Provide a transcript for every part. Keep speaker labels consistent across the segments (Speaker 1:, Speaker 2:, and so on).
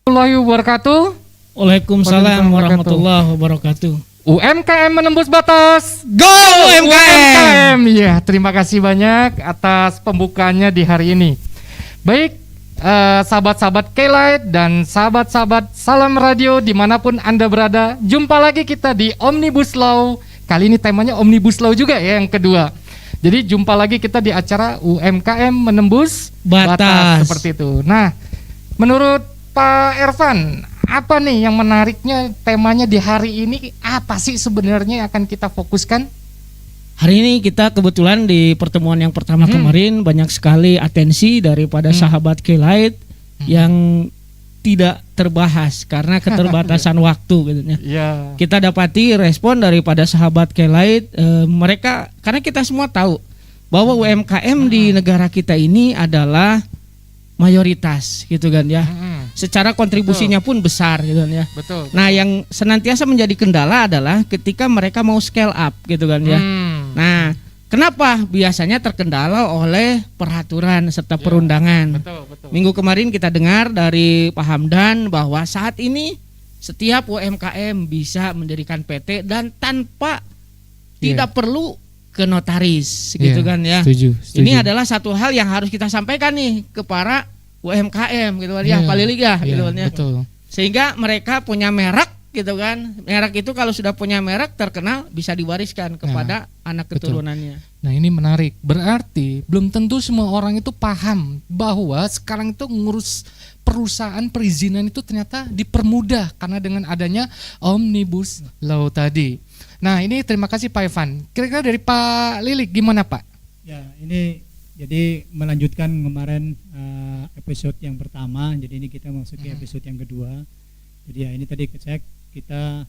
Speaker 1: warahmatullahi wabarakatuh.
Speaker 2: Waalaikumsalam warahmatullahi wabarakatuh.
Speaker 1: UMKM menembus batas.
Speaker 2: Go UMKM.
Speaker 1: Ya, terima kasih banyak atas pembukanya di hari ini. Baik, sahabat-sahabat K-Light dan sahabat-sahabat Salam Radio dimanapun Anda berada, jumpa lagi kita di Omnibus Law. Kali ini temanya Omnibus Law juga ya, yang kedua. Jadi jumpa lagi kita di acara UMKM menembus batas seperti itu. Nah, menurut Pak Ervan, apa nih yang menariknya temanya di hari ini? Apa sih sebenarnya yang akan kita fokuskan?
Speaker 2: Hari ini kita kebetulan di pertemuan yang pertama kemarin banyak sekali atensi daripada sahabat K-Light yang tidak terbahas karena keterbatasan waktu gitu ya.
Speaker 1: Ya.
Speaker 2: Kita dapati respon daripada sahabat K-Light, mereka, karena kita semua tahu bahwa UMKM di negara kita ini adalah mayoritas gitu kan ya. Secara kontribusinya pun besar gitu kan ya.
Speaker 1: Betul.
Speaker 2: Nah, yang senantiasa menjadi kendala adalah ketika mereka mau scale up gitu kan ya. Nah, kenapa biasanya terkendala oleh peraturan serta perundangan.
Speaker 1: Betul.
Speaker 2: Minggu kemarin kita dengar dari Pak Hamdan bahwa saat ini setiap UMKM bisa mendirikan PT dan tanpa tidak perlu ke notaris gitu kan ya.
Speaker 1: Setuju.
Speaker 2: Ini adalah satu hal yang harus kita sampaikan nih ke para UMKM gitu kan ya, Pak Lilik ya gitu kan ya.
Speaker 1: Betul.
Speaker 2: Sehingga mereka punya merek gitu kan. Merek itu kalau sudah punya merek terkenal bisa diwariskan kepada anak keturunannya.
Speaker 1: Nah, ini menarik. Berarti belum tentu semua orang itu paham bahwa sekarang itu ngurus perusahaan perizinan itu ternyata dipermudah karena dengan adanya Omnibus Law tadi. Nah, ini terima kasih Pak Evan. Kira-kira dari Pak Lilik gimana Pak?
Speaker 3: Ya, ini jadi melanjutkan kemarin episode yang pertama. Jadi ini kita memasuki episode yang kedua. Jadi ya ini tadi cek kita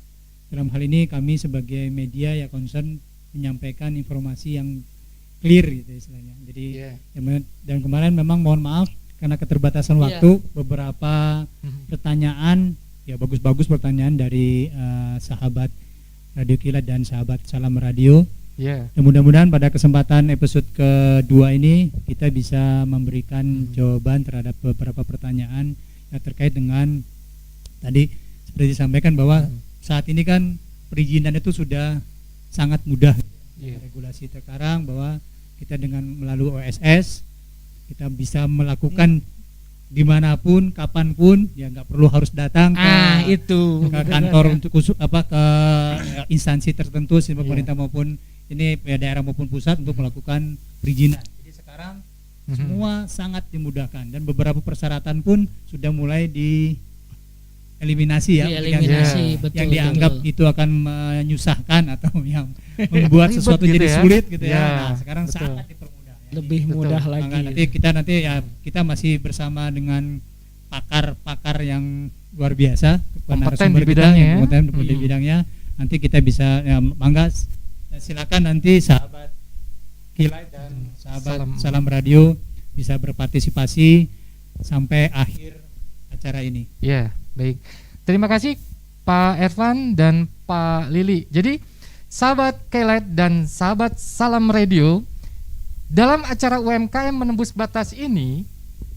Speaker 3: dalam hal ini kami sebagai media ya concern menyampaikan informasi yang clear gitu istilahnya. Jadi dan kemarin memang mohon maaf karena keterbatasan waktu beberapa pertanyaan ya bagus-bagus pertanyaan dari sahabat Radio K-Light dan sahabat Salam Radio. Dan mudah-mudahan pada kesempatan episode kedua ini kita bisa memberikan jawaban terhadap beberapa pertanyaan yang terkait dengan tadi seperti disampaikan bahwa saat ini kan perizinan itu sudah sangat mudah. Regulasi sekarang bahwa kita dengan melalui OSS kita bisa melakukan dimanapun, kapanpun, ya nggak perlu harus datang ke kantor untuk ke instansi tertentu, pemerintah maupun ini daerah maupun pusat untuk melakukan perizinan. Jadi sekarang semua sangat dimudahkan dan beberapa persyaratan pun sudah mulai dieliminasi ya, yang dianggap itu akan menyusahkan atau yang membuat sesuatu jadi sulit gitu ya. Nah, sekarang sangat dipermudah.
Speaker 2: Lebih mudah lagi.
Speaker 3: Nanti kita masih bersama dengan pakar-pakar yang luar biasa,
Speaker 1: kompeten di bidangnya.
Speaker 3: Di bidangnya. Nanti kita bisa mangga silakan nanti sahabat K-Light dan sahabat Salam Radio bisa berpartisipasi sampai akhir acara ini.
Speaker 1: Ya, baik. Terima kasih Pak Ervan dan Pak Lili. Jadi sahabat K-Light dan sahabat Salam Radio, dalam acara UMKM menembus batas ini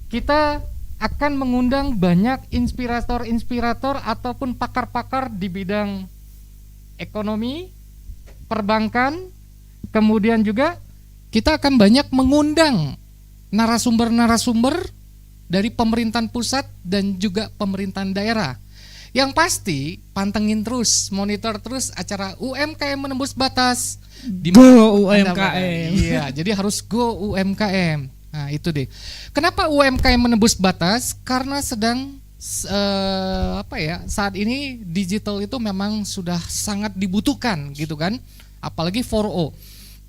Speaker 1: kita akan mengundang banyak inspirator ataupun pakar-pakar di bidang ekonomi, perbankan, kemudian juga kita akan banyak mengundang narasumber-narasumber dari pemerintahan pusat dan juga pemerintahan daerah. Yang pasti pantengin terus, monitor terus acara UMKM menembus batas.
Speaker 2: Go UMKM.
Speaker 1: Iya, jadi harus go UMKM. Nah, itu deh. Kenapa UMKM menembus batas? Karena sedang saat ini digital itu memang sudah sangat dibutuhkan gitu kan, apalagi 4.0.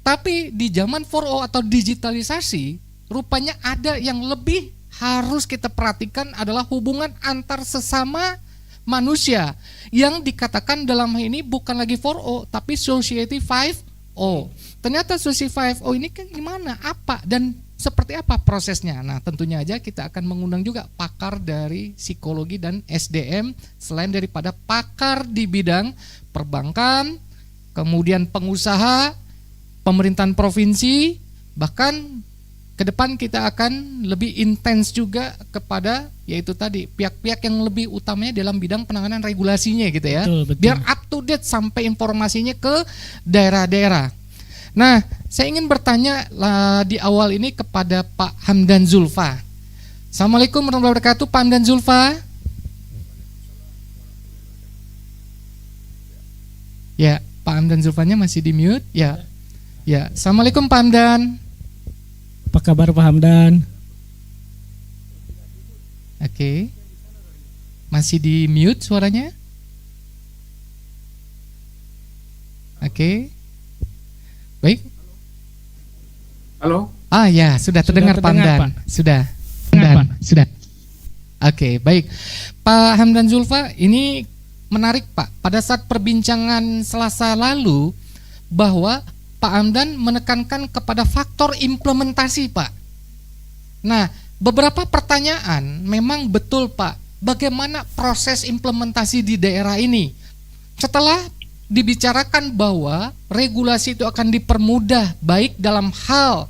Speaker 1: Tapi di zaman 4.0 atau digitalisasi, rupanya ada yang lebih harus kita perhatikan adalah hubungan antar sesama manusia yang dikatakan dalam hal ini bukan lagi 4.0 tapi Society 5.0. Ternyata Society 5.0 ini kan gimana, apa dan seperti apa prosesnya. Nah, tentunya aja kita akan mengundang juga pakar dari psikologi dan SDM selain daripada pakar di bidang perbankan, kemudian pengusaha, pemerintahan provinsi, bahkan ke depan kita akan lebih intens juga kepada yaitu tadi pihak-pihak yang lebih utamanya dalam bidang penanganan regulasinya gitu ya.
Speaker 2: Betul.
Speaker 1: Biar up to date sampai informasinya ke daerah-daerah. Nah, saya ingin bertanya di awal ini kepada Pak Hamdan Zulfa. Assalamualaikum warahmatullahi wabarakatuh, Pak Hamdan Zulfa. Ya, Pak Hamdan Zulfanya masih di mute. Ya. Ya, Assalamualaikum Pak Hamdan.
Speaker 2: Apa kabar Pak Hamdan?
Speaker 1: Oke. Masih di mute suaranya? Oke. Baik.
Speaker 4: Halo.
Speaker 1: Ah ya, sudah terdengar Pak
Speaker 2: terdengar,
Speaker 1: Hamdan.
Speaker 2: Pak.
Speaker 1: Sudah. Oke, baik. Pak Hamdan Zulfa, ini menarik Pak. Pada saat perbincangan Selasa lalu bahwa Pak Hamdan menekankan kepada faktor implementasi Pak. Nah, beberapa pertanyaan memang betul Pak. Bagaimana proses implementasi di daerah ini? Setelah dibicarakan bahwa regulasi itu akan dipermudah baik dalam hal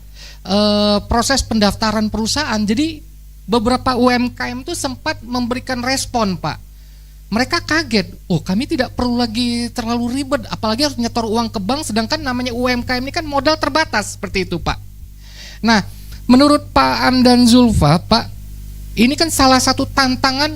Speaker 1: proses pendaftaran perusahaan. Jadi beberapa UMKM itu sempat memberikan respon Pak. Mereka kaget, kami tidak perlu lagi terlalu ribet, apalagi harus nyetor uang ke bank, sedangkan namanya UMKM ini kan modal terbatas, seperti itu Pak. Nah, menurut Pak Hamdan Zulfa, Pak, ini kan salah satu tantangan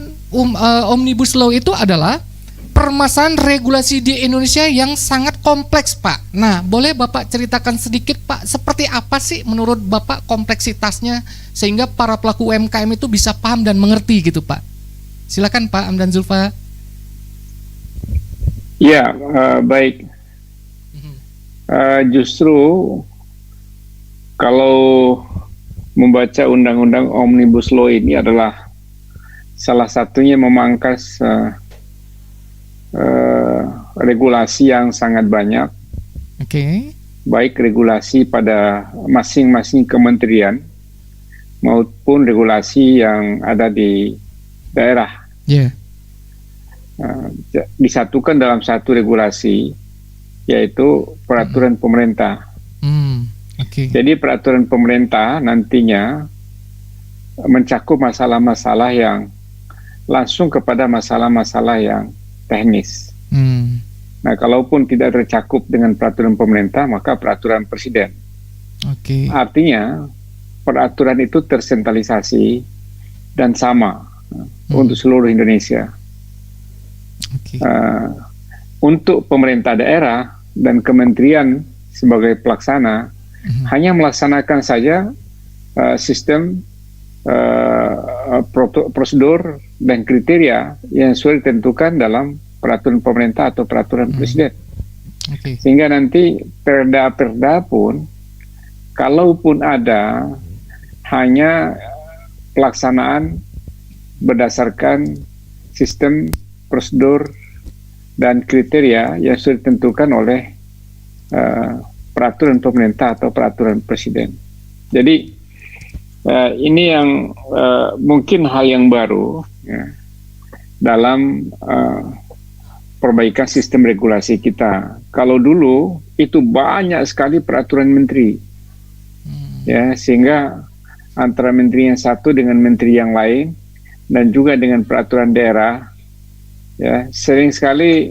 Speaker 1: Omnibus Law itu adalah permasalahan regulasi di Indonesia yang sangat kompleks Pak. Nah, boleh Bapak ceritakan sedikit Pak, seperti apa sih menurut Bapak kompleksitasnya, sehingga para pelaku UMKM itu bisa paham dan mengerti gitu Pak. Silakan Pak Hamdan Zulfa.
Speaker 4: Ya, baik. Justru kalau membaca undang-undang Omnibus Law ini adalah salah satunya memangkas regulasi yang sangat banyak.
Speaker 1: Oke.
Speaker 4: Baik regulasi pada masing-masing kementerian maupun regulasi yang ada di daerah.
Speaker 1: Ya.
Speaker 4: Disatukan dalam satu regulasi, yaitu peraturan pemerintah.
Speaker 1: Oke.
Speaker 4: Jadi peraturan pemerintah nantinya mencakup masalah-masalah yang langsung kepada masalah-masalah yang teknis. Nah, kalaupun tidak tercakup dengan peraturan pemerintah, maka peraturan presiden.
Speaker 1: Oke.
Speaker 4: Artinya peraturan itu tersentralisasi dan sama untuk seluruh Indonesia.
Speaker 1: Oke.
Speaker 4: Untuk pemerintah daerah dan kementerian sebagai pelaksana hanya melaksanakan saja sistem prosedur dan kriteria yang sudah ditentukan dalam peraturan pemerintah atau peraturan presiden.
Speaker 1: Oke.
Speaker 4: Sehingga nanti perda-perda pun, kalaupun ada, hanya pelaksanaan berdasarkan sistem prosedur dan kriteria yang sudah ditentukan oleh peraturan pemerintah atau peraturan presiden. Jadi ini yang mungkin hal yang baru ya, dalam perbaikan sistem regulasi kita. Kalau dulu itu banyak sekali peraturan menteri, ya, sehingga antara menteri yang satu dengan menteri yang lain dan juga dengan peraturan daerah, ya, sering sekali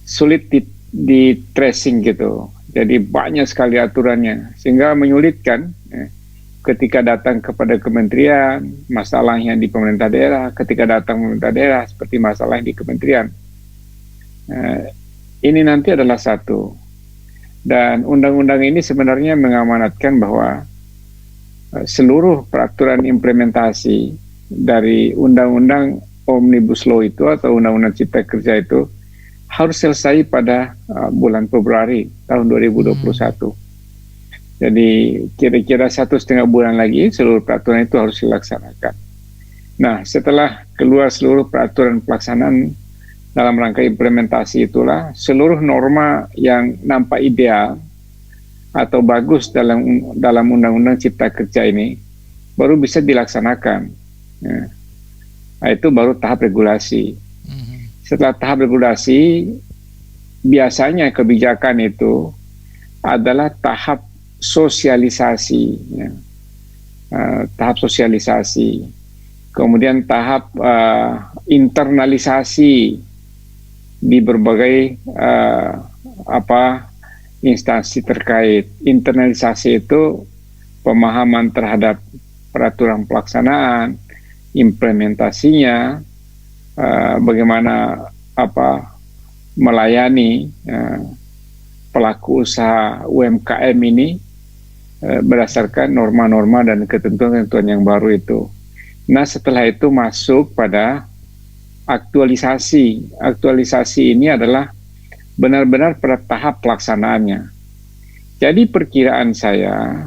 Speaker 4: sulit di tracing gitu. Jadi banyak sekali aturannya, sehingga menyulitkan ketika datang kepada kementerian, masalah yang di pemerintah daerah, ketika datang pemerintah daerah seperti masalah yang di kementerian. Ini nanti adalah satu. Dan undang-undang ini sebenarnya mengamanatkan bahwa seluruh peraturan implementasi dari undang-undang Omnibus Law itu atau undang-undang Cipta Kerja itu harus selesai pada bulan Februari tahun 2021. Jadi kira-kira 1,5 bulan lagi seluruh peraturan itu harus dilaksanakan. Nah, setelah keluar seluruh peraturan pelaksanaan dalam rangka implementasi itulah seluruh norma yang nampak ideal atau bagus dalam undang-undang Cipta Kerja ini baru bisa dilaksanakan. Nah, itu baru tahap regulasi. Setelah tahap regulasi, biasanya kebijakan itu adalah tahap sosialisasi, ya. Tahap sosialisasi, kemudian tahap internalisasi di berbagai instansi terkait. Internalisasi itu pemahaman terhadap peraturan pelaksanaan, implementasinya, bagaimana melayani pelaku usaha UMKM ini berdasarkan norma-norma dan ketentuan-ketentuan yang baru itu. Nah, setelah itu masuk pada aktualisasi. Aktualisasi ini adalah benar-benar pada tahap pelaksanaannya. Jadi perkiraan saya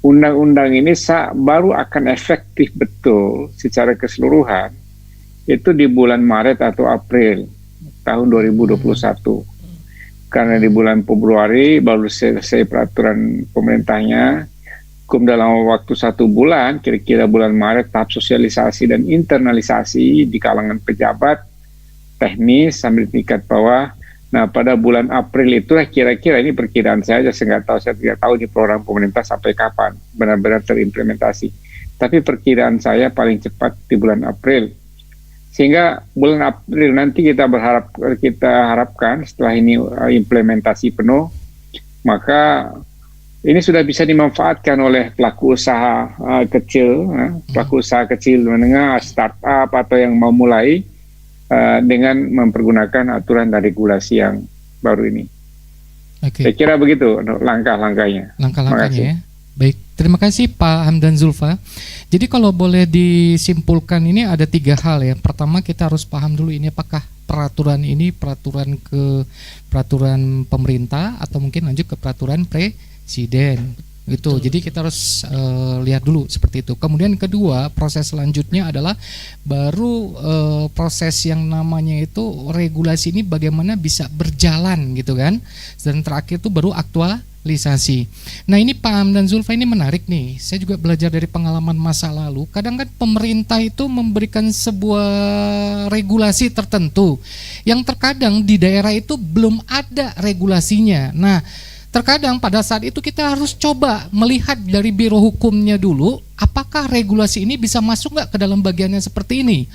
Speaker 4: undang-undang ini baru akan efektif betul secara keseluruhan itu di bulan Maret atau April tahun 2021. Karena di bulan Februari baru selesai peraturan pemerintahnya. Dalam waktu 1 bulan, kira-kira bulan Maret, tahap sosialisasi dan internalisasi di kalangan pejabat teknis sampai tingkat bawah. Nah, pada bulan April itulah kira-kira, ini perkiraan saya tidak tahu di program pemerintah sampai kapan benar-benar terimplementasi. Tapi perkiraan saya paling cepat di bulan April. Sehingga bulan April nanti kita harapkan setelah ini implementasi penuh, maka ini sudah bisa dimanfaatkan oleh pelaku usaha pelaku usaha kecil menengah, startup atau yang mau mulai dengan mempergunakan aturan dan regulasi yang baru ini.
Speaker 1: Oke.
Speaker 4: Saya kira begitu langkah-langkahnya.
Speaker 1: Langkah-langkahnya ya. Baik, terima kasih Pak Hamdan Zulfa. Jadi kalau boleh disimpulkan ini ada 3 hal ya. Pertama, kita harus paham dulu ini apakah peraturan pemerintah atau mungkin lanjut ke peraturan presiden. Gitu. Jadi kita harus lihat dulu seperti itu. Kemudian kedua, proses selanjutnya adalah baru proses yang namanya itu regulasi ini bagaimana bisa berjalan gitu kan. Dan terakhir itu baru aktualisasi. Nah, ini Pak Hamdan Zulfa ini menarik nih. Saya juga belajar dari pengalaman masa lalu. Kadang kan pemerintah itu memberikan sebuah regulasi tertentu yang terkadang di daerah itu belum ada regulasinya. Nah, terkadang pada saat itu kita harus coba melihat dari biro hukumnya dulu, apakah regulasi ini bisa masuk nggak ke dalam bagiannya seperti ini.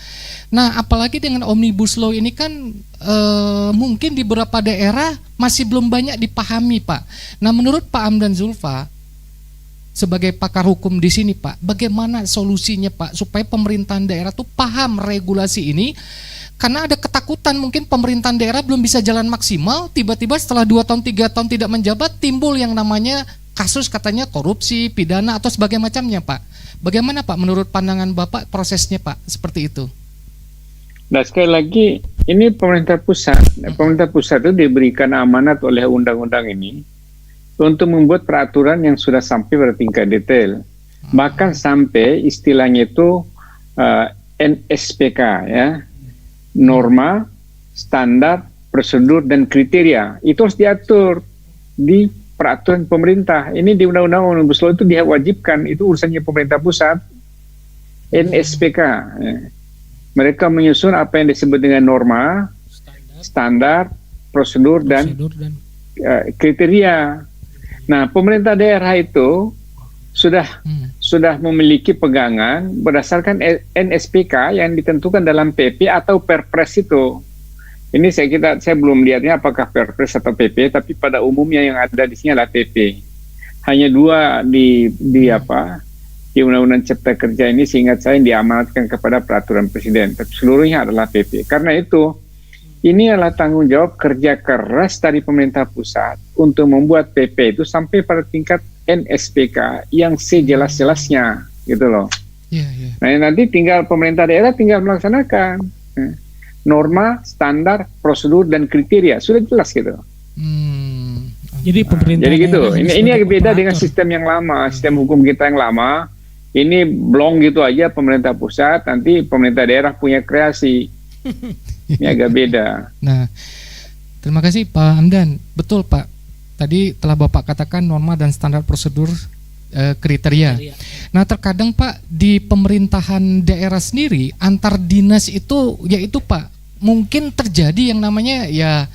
Speaker 1: Nah, apalagi dengan Omnibus Law ini kan mungkin di beberapa daerah masih belum banyak dipahami, Pak. Nah, menurut Pak Hamdan Zulfa sebagai pakar hukum di sini, Pak, bagaimana solusinya, Pak, supaya pemerintahan daerah tuh paham regulasi ini? Karena ada ketakutan mungkin pemerintahan daerah belum bisa jalan maksimal, tiba-tiba setelah 2 tahun 3 tahun tidak menjabat timbul yang namanya kasus katanya korupsi, pidana atau sebagainya macamnya, Pak. Bagaimana Pak menurut pandangan Bapak prosesnya, Pak, seperti itu?
Speaker 4: Nah, sekali lagi ini pemerintah pusat itu diberikan amanat oleh undang-undang ini untuk membuat peraturan yang sudah sampai pada tingkat detail. Bahkan sampai istilahnya itu NSPK ya. Norma, standar, prosedur, dan kriteria itu harus diatur di peraturan pemerintah. Ini di Undang-Undang Omnibus Law itu diwajibkan, itu urusannya pemerintah pusat. NSPK ya. Mereka menyusun apa yang disebut dengan norma, standar, prosedur dan kriteria. Nah, pemerintah daerah itu sudah memiliki pegangan berdasarkan NSPK yang ditentukan dalam PP atau Perpres itu. Ini saya belum lihatnya apakah Perpres atau PP, tapi pada umumnya yang ada di sini adalah PP. Hanya 2 di Undang-Undang Cipta Kerja ini seingat saya yang diamanatkan kepada peraturan presiden, tapi seluruhnya adalah PP. Karena itu ini adalah tanggung jawab kerja keras dari pemerintah pusat untuk membuat PP itu sampai pada tingkat NSPK yang sejelas-jelasnya gitu loh. Nah, nanti tinggal pemerintah daerah tinggal melaksanakan norma, standar, prosedur dan kriteria sudah jelas gitu.
Speaker 2: Jadi pemerintah
Speaker 4: jadi gitu. Ini agak beda dengan sistem yang lama, sistem hukum kita yang lama. Ini blong gitu aja pemerintah pusat, nanti pemerintah daerah punya kreasi. Ini agak beda.
Speaker 1: Nah, terima kasih Pak Hamdan. Betul Pak. Tadi telah Bapak katakan norma dan standar prosedur kriteria. Nah, terkadang Pak di pemerintahan daerah sendiri antar dinas itu yaitu Pak mungkin terjadi yang namanya ya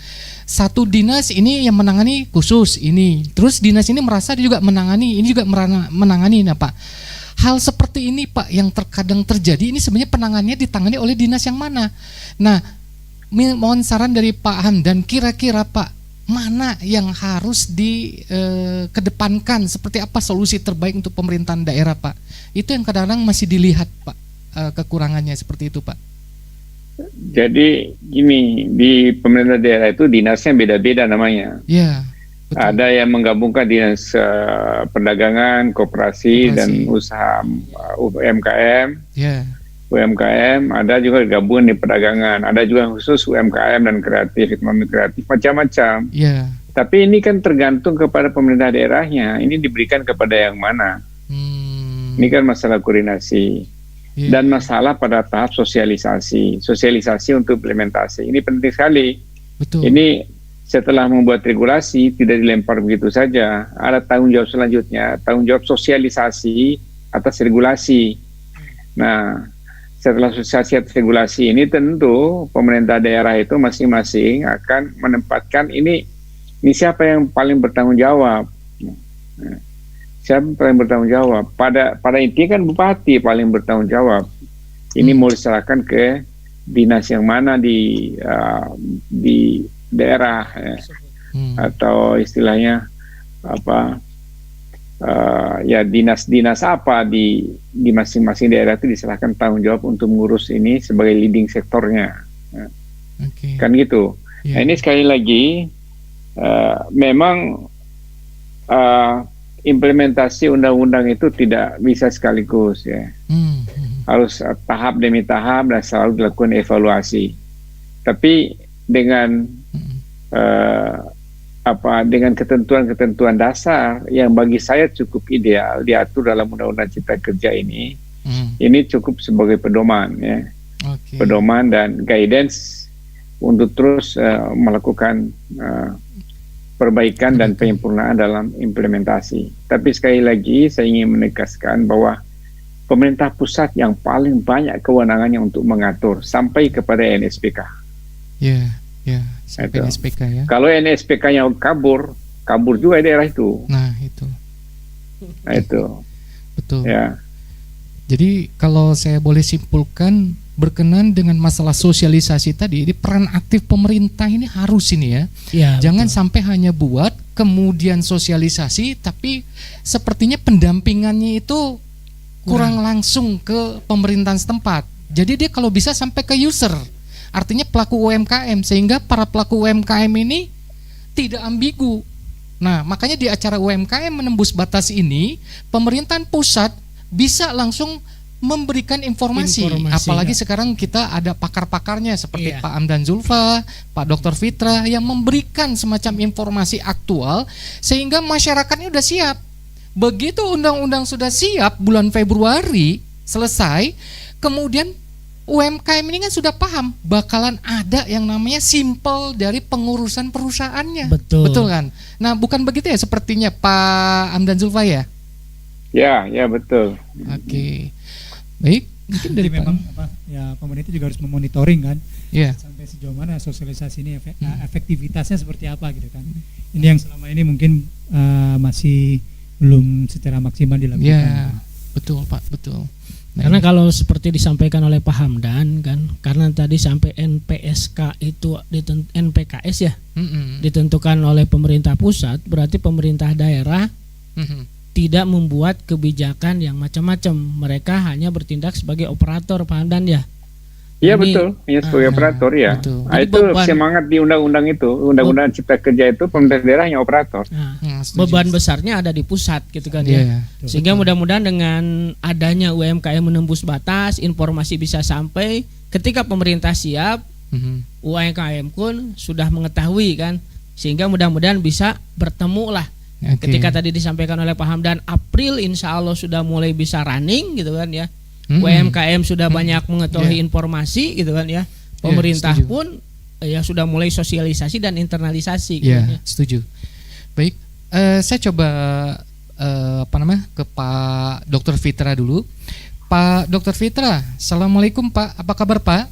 Speaker 1: satu dinas ini yang menangani khusus ini, terus dinas ini merasa dia juga menangani, ini juga menangani. Nah Pak, hal seperti ini Pak yang terkadang terjadi ini sebenarnya penanganannya ditangani oleh dinas yang mana? Nah, mohon saran dari Pak Hamdan, kira-kira Pak mana yang harus dikedepankan, seperti apa solusi terbaik untuk pemerintahan daerah Pak? Itu yang kadang-kadang masih dilihat Pak, kekurangannya seperti itu Pak.
Speaker 4: Jadi gini, di pemerintah daerah itu dinasnya beda-beda namanya.
Speaker 1: Ya, betul.
Speaker 4: Ada yang menggabungkan dinas perdagangan, koperasi, dan usaha UMKM.
Speaker 1: Ya.
Speaker 4: UMKM, ada juga gabungan di perdagangan, ada juga khusus UMKM dan kreatif, ekonomi kreatif, macam-macam.
Speaker 1: Ya.
Speaker 4: Tapi ini kan tergantung kepada pemerintah daerahnya. Ini diberikan kepada yang mana? Ini kan masalah koordinasi. Dan masalah pada tahap sosialisasi untuk implementasi. Ini penting sekali.
Speaker 1: Betul.
Speaker 4: Ini setelah membuat regulasi tidak dilempar begitu saja. Ada tanggung jawab selanjutnya, tanggung jawab sosialisasi atas regulasi. Nah, setelah sosialisasi atas regulasi ini tentu pemerintah daerah itu masing-masing akan menempatkan ini siapa yang paling bertanggung jawab. Siapa paling bertanggung jawab? Pada intinya kan bupati paling bertanggung jawab. Ini mau diserahkan ke dinas yang mana di daerah, atau istilahnya apa? Ya dinas-dinas apa di masing-masing daerah itu diserahkan tanggung jawab untuk mengurus ini sebagai leading sektornya. Kan gitu. Nah, ini sekali lagi memang implementasi undang-undang itu tidak bisa sekaligus ya. Harus tahap demi tahap dan selalu dilakukan evaluasi. Tapi dengan dengan ketentuan-ketentuan dasar yang bagi saya cukup ideal diatur dalam Undang-Undang Cipta Kerja ini cukup sebagai pedoman ya. Pedoman dan guidance untuk terus melakukan perbaikan dan penyempurnaan dalam implementasi. Tapi sekali lagi saya ingin menegaskan bahwa pemerintah pusat yang paling banyak kewenangannya untuk mengatur sampai kepada NSPK. Sampai NSPK ya. Kalau NSPK-nya kabur juga daerah itu. Nah itu.
Speaker 1: Betul. Ya. Jadi kalau saya boleh simpulkan, berkenan dengan masalah sosialisasi tadi, ini peran aktif pemerintah ini harus ini ya. Jangan sampai hanya buat kemudian sosialisasi, tapi sepertinya pendampingannya itu kurang langsung ke pemerintahan setempat. Jadi dia kalau bisa sampai ke user, artinya pelaku UMKM, sehingga para pelaku UMKM ini tidak ambigu. Nah, makanya di acara UMKM menembus batas ini, pemerintahan pusat bisa langsung memberikan informasi apalagi sekarang kita ada pakar-pakarnya seperti Pak Hamdan Zulfa, Pak Dr. Fitra yang memberikan semacam informasi aktual sehingga masyarakatnya udah siap. Begitu undang-undang sudah siap bulan Februari selesai, kemudian UMKM ini kan sudah paham bakalan ada yang namanya simpel dari pengurusan perusahaannya. Betul kan? Nah, bukan begitu ya sepertinya Pak Hamdan Zulfa ya?
Speaker 4: Ya betul.
Speaker 1: Oke. Baik, mungkin dari
Speaker 3: memang pemerintah juga harus memonitoring kan, sampai sejauh mana sosialisasi ini efektivitasnya seperti apa gitu kan. Ini yang selama ini mungkin masih belum secara maksimal dilakukan.
Speaker 1: Ya, betul Pak, betul.
Speaker 2: Nah, karena kalau seperti disampaikan oleh Pak Hamdan kan, karena tadi sampai NPSK itu NPKS ya, ditentukan oleh pemerintah pusat, berarti pemerintah daerah tidak membuat kebijakan yang macam-macam. Mereka hanya bertindak sebagai operator, Pak Hamdan ya.
Speaker 4: Iya betul, hanya sebagai operator ya. Nah, itu semangat di undang-undang itu, undang-undang Cipta Kerja itu pemerintah daerah hanya operator.
Speaker 2: Beban besarnya ada di pusat gitu kan ya. Sehingga mudah-mudahan dengan adanya UMKM menembus batas, informasi bisa sampai ketika pemerintah siap, UMKM pun sudah mengetahui kan, sehingga mudah-mudahan bisa bertemu lah. Ketika tadi disampaikan oleh Pak Hamdan, April insya Allah sudah mulai bisa running gitu kan ya. UMKM sudah banyak mengetahui informasi gitu kan ya. Pemerintah pun ya sudah mulai sosialisasi dan internalisasi gitu
Speaker 1: ya. Setuju. Baik, saya coba ke Pak Dr. Fitra dulu. Pak Dr. Fitra, assalamualaikum Pak. Apa kabar Pak?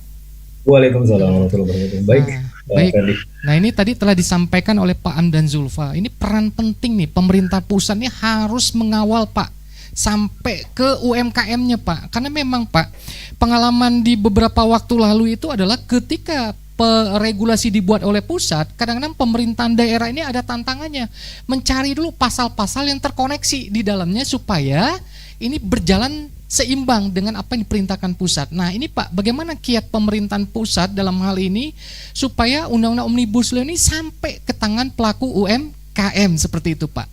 Speaker 5: Waalaikumsalam warahmatullahi wabarakatuh. Baik.
Speaker 1: Baik.
Speaker 5: Ferdi.
Speaker 1: Nah, ini tadi telah disampaikan oleh Pak Am dan Zulfa. Ini peran penting nih, pemerintah pusat ini harus mengawal Pak sampai ke UMKM-nya Pak. Karena memang Pak, pengalaman di beberapa waktu lalu itu adalah ketika regulasi dibuat oleh pusat, kadang-kadang pemerintahan daerah ini ada tantangannya mencari dulu pasal-pasal yang terkoneksi di dalamnya supaya ini berjalan seimbang dengan apa yang diperintahkan pusat. Nah ini Pak, bagaimana kiat pemerintahan pusat dalam hal ini supaya undang-undang Omnibus Law ini sampai ke tangan pelaku UMKM seperti itu Pak?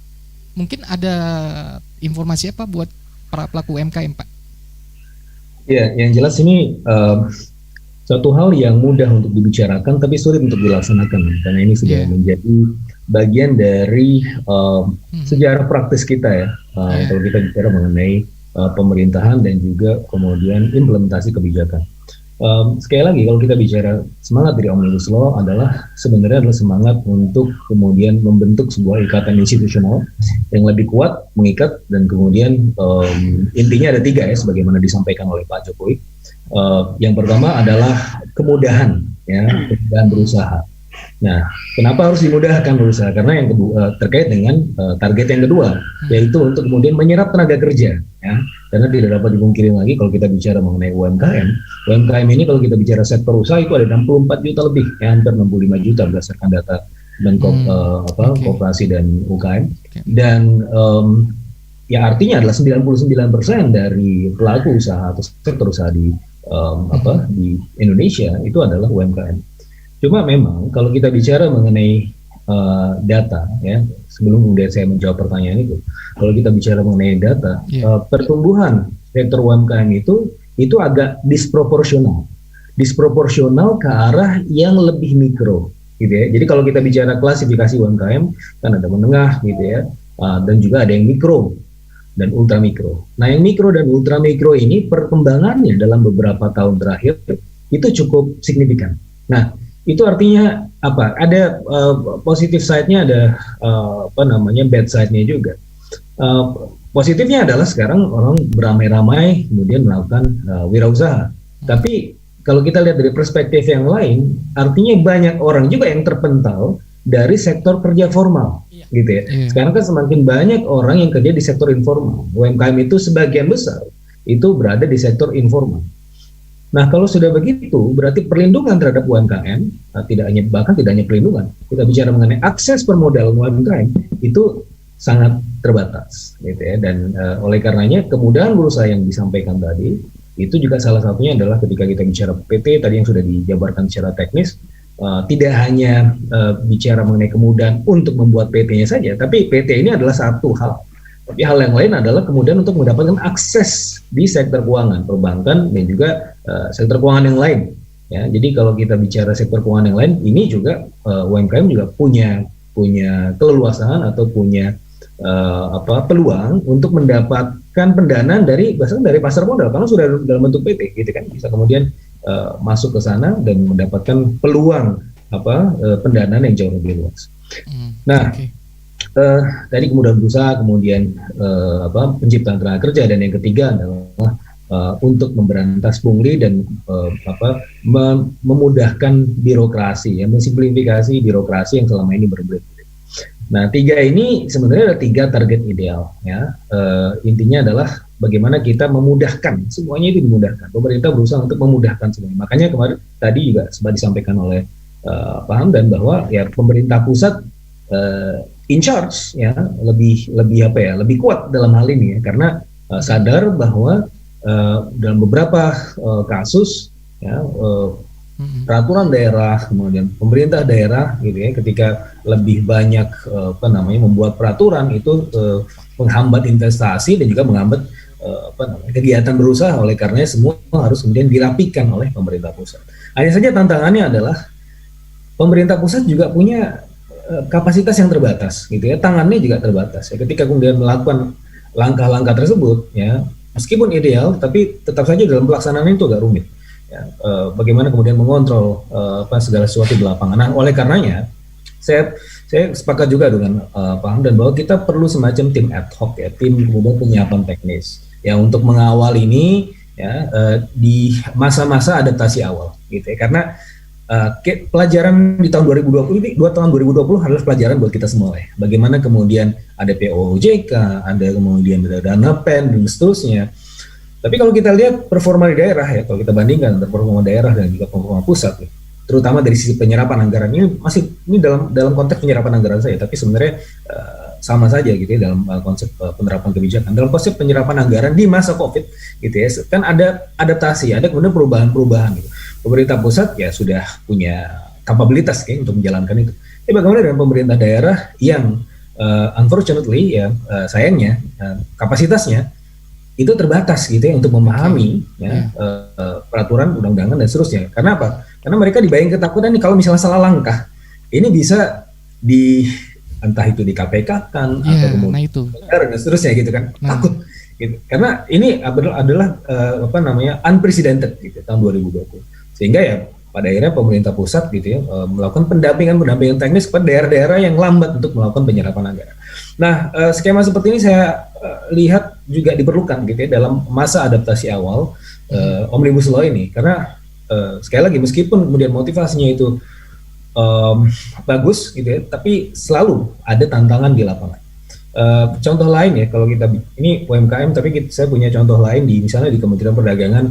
Speaker 1: Mungkin ada informasi apa buat para pelaku UMKM Pak?
Speaker 5: Ya, yang jelas ini suatu hal yang mudah untuk dibicarakan tapi sulit untuk dilaksanakan karena ini sudah menjadi bagian dari sejarah praktis kita ya. Kalau kita bicara mengenai pemerintahan dan juga kemudian implementasi kebijakan. Sekali lagi kalau kita bicara semangat dari Omnibus Law adalah sebenarnya adalah semangat untuk kemudian membentuk sebuah ikatan institusional yang lebih kuat, mengikat, dan kemudian intinya ada 3 ya sebagaimana disampaikan oleh Pak Jokowi. Yang pertama adalah kemudahan kemudahan berusaha. Nah, kenapa harus dimudahkan berusaha? Karena yang kedua terkait dengan target yang kedua, yaitu untuk kemudian menyerap tenaga kerja. Ya, karena tidak dapat dipungkiri lagi kalau kita bicara mengenai UMKM. UMKM ini kalau kita bicara sektor usaha itu ada 64 juta lebih, hampir 65 juta berdasarkan data Koperasi dan UKM. Dan ya artinya adalah 99% dari pelaku usaha atau sektor usaha di Indonesia itu adalah UMKM. Cuma memang kalau kita bicara mengenai data ya, sebelum kemudian saya menjawab pertanyaan kalau kita bicara mengenai data, pertumbuhan sektor UMKM itu agak disproporsional ke arah yang lebih mikro gitu ya. Jadi kalau kita bicara klasifikasi UMKM kan ada menengah gitu ya, dan juga ada yang mikro dan ultra mikro. Nah, yang mikro dan ultra mikro ini perkembangannya dalam beberapa tahun terakhir itu cukup signifikan. Nah, itu artinya apa? Ada positif side-nya, ada bad side-nya juga. Positifnya adalah sekarang orang beramai-ramai kemudian melakukan wirausaha. Tapi kalau kita lihat dari perspektif yang lain, artinya banyak orang juga yang terpental dari sektor kerja formal, gitu ya. Sekarang kan semakin banyak orang yang kerja di sektor informal. UMKM itu sebagian besar itu berada di sektor informal. Nah, kalau sudah begitu, berarti perlindungan terhadap UMKM tidak hanya perlindungan. Kita bicara mengenai akses permodalan UMKM itu sangat terbatas, gitu ya. Dan oleh karenanya kemudahan berusaha yang disampaikan tadi itu juga salah satunya adalah ketika kita bicara PT tadi yang sudah dijabarkan secara teknis. Tidak hanya bicara mengenai kemudahan untuk membuat PT-nya saja, tapi PT ini adalah satu hal. Tapi hal yang lain adalah kemudian untuk mendapatkan akses di sektor keuangan, perbankan dan juga sektor keuangan yang lain. Ya, jadi kalau kita bicara sektor keuangan yang lain, ini juga UMKM juga punya keleluasaan atau punya peluang untuk mendapatkan pendanaan dari pasar modal karena sudah dalam bentuk PT, gitu kan, bisa kemudian masuk ke sana dan mendapatkan peluang pendanaan yang jauh lebih luas. Nah, tadi kemudahan berusaha, kemudian penciptaan tenaga kerja, dan yang ketiga adalah untuk memberantas pungli dan memudahkan birokrasi, mensimplifikasi birokrasi yang selama ini berbelit. Nah, 3 ini sebenarnya ada 3 target ideal ya. Intinya adalah bagaimana kita memudahkan, semuanya itu dimudahkan. Pemerintah berusaha untuk memudahkan semuanya. Makanya kemarin tadi juga sempat disampaikan oleh Pak Hamdan bahwa ya pemerintah pusat in charge ya, lebih kuat dalam hal ini ya, karena sadar bahwa dalam beberapa kasus ya, peraturan daerah, kemudian pemerintah daerah gitu ya, ketika lebih banyak membuat peraturan itu menghambat investasi dan juga menghambat kegiatan berusaha. Oleh karenanya semua harus kemudian dirapikan oleh pemerintah pusat. Hanya saja tantangannya adalah pemerintah pusat juga punya kapasitas yang terbatas gitu ya, tangannya juga terbatas ya. Ketika kemudian melakukan langkah-langkah tersebut ya, meskipun ideal tapi tetap saja dalam pelaksanaan itu agak rumit ya. Bagaimana kemudian mengontrol segala sesuatu di lapangan. Nah, oleh karenanya saya sepakat juga dengan Pak Hamdan bahwa kita perlu semacam tim ad hoc ya, tim kemudian penyiapan teknis ya untuk mengawal ini ya di masa-masa adaptasi awal gitu ya. Karena pelajaran di tahun 2020 ini, 2 tahun 2020 adalah pelajaran buat kita semua ya. Bagaimana kemudian ada POJK, ada kemudian ada dana PEN dan seterusnya. Tapi kalau kita lihat performa di daerah ya, kalau kita bandingkan antara performa daerah dan juga performa pusat ya, terutama dari sisi penyerapan anggaran ini dalam konteks penyerapan anggaran saya, tapi sebenarnya sama saja gitu ya dalam konsep penerapan kebijakan. Dalam konsep penyerapan anggaran di masa Covid gitu ya, kan ada adaptasi, ada kemudian perubahan-perubahan gitu. Pemerintah pusat ya sudah punya kapabilitas kayak untuk menjalankan itu. Bagaimana dengan pemerintah daerah yang unfortunately ya sayangnya kapasitasnya itu terbatas gitu ya untuk memahami peraturan undang-undangan dan seterusnya. Karena apa? Karena mereka dibayang ketakutan nih kalau misalnya salah langkah ini bisa entah itu di KPK kan atau kemudian dan seterusnya gitu kan. Takut gitu. Karena ini adalah unprecedented gitu tahun 2020. Sehingga ya pada akhirnya pemerintah pusat gitu ya melakukan pendampingan teknis kepada daerah-daerah yang lambat untuk melakukan penyerapan anggaran. Nah, skema seperti ini saya lihat juga diperlukan gitu ya dalam masa adaptasi awal Omnibus Law ini, karena sekali lagi meskipun kemudian motivasinya itu bagus gitu ya, tapi selalu ada tantangan di lapangan. Contoh lain ya, kalau kita ini UMKM, tapi saya punya contoh lain di misalnya di Kementerian Perdagangan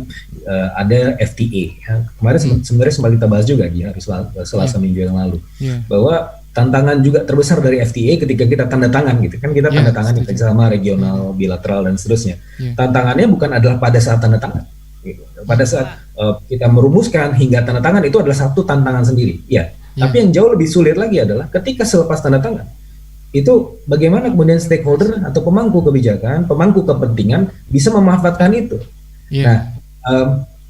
Speaker 5: ada FTA. Ya. Kemarin sebenarnya sempat kita bahas juga di hari Selasa minggu yang lalu, bahwa tantangan juga terbesar dari FTA ketika kita tanda tangan gitu kan, kita tanda tangan di kerjasama regional, bilateral dan seterusnya. Tantangannya bukan adalah pada saat tanda tangan. Gitu. Pada saat kita merumuskan hingga tanda tangan itu adalah satu tantangan sendiri. Tapi yang jauh lebih sulit lagi adalah ketika selepas tanda tangan itu bagaimana kemudian stakeholder atau pemangku kebijakan, pemangku kepentingan bisa memanfaatkan itu. Nah,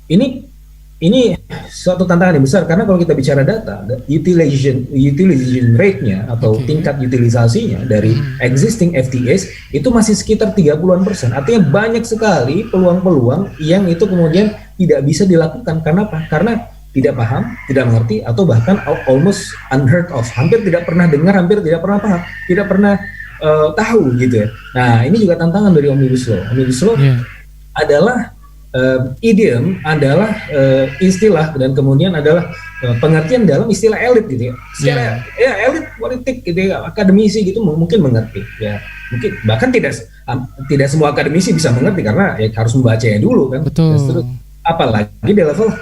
Speaker 5: ini suatu tantangan yang besar karena kalau kita bicara data, utilization rate-nya atau tingkat utilisasinya dari existing FTAs itu masih sekitar 30-an%. Artinya banyak sekali peluang-peluang yang itu kemudian tidak bisa dilakukan. Karena apa? Karena tidak paham, tidak mengerti, atau bahkan almost unheard of, hampir tidak pernah dengar, hampir tidak pernah paham, tidak pernah tahu gitu ya. Nah, ini juga tantangan dari Omnibus Law. Omnibus Law adalah idiom, adalah istilah, dan kemudian adalah pengertian dalam istilah elit gitu ya. Secara elit politik gitu ya, akademisi gitu mungkin mengerti ya. Mungkin bahkan tidak semua akademisi bisa mengerti karena ya harus membacanya dulu kan.
Speaker 1: Betul.
Speaker 5: Apalagi di level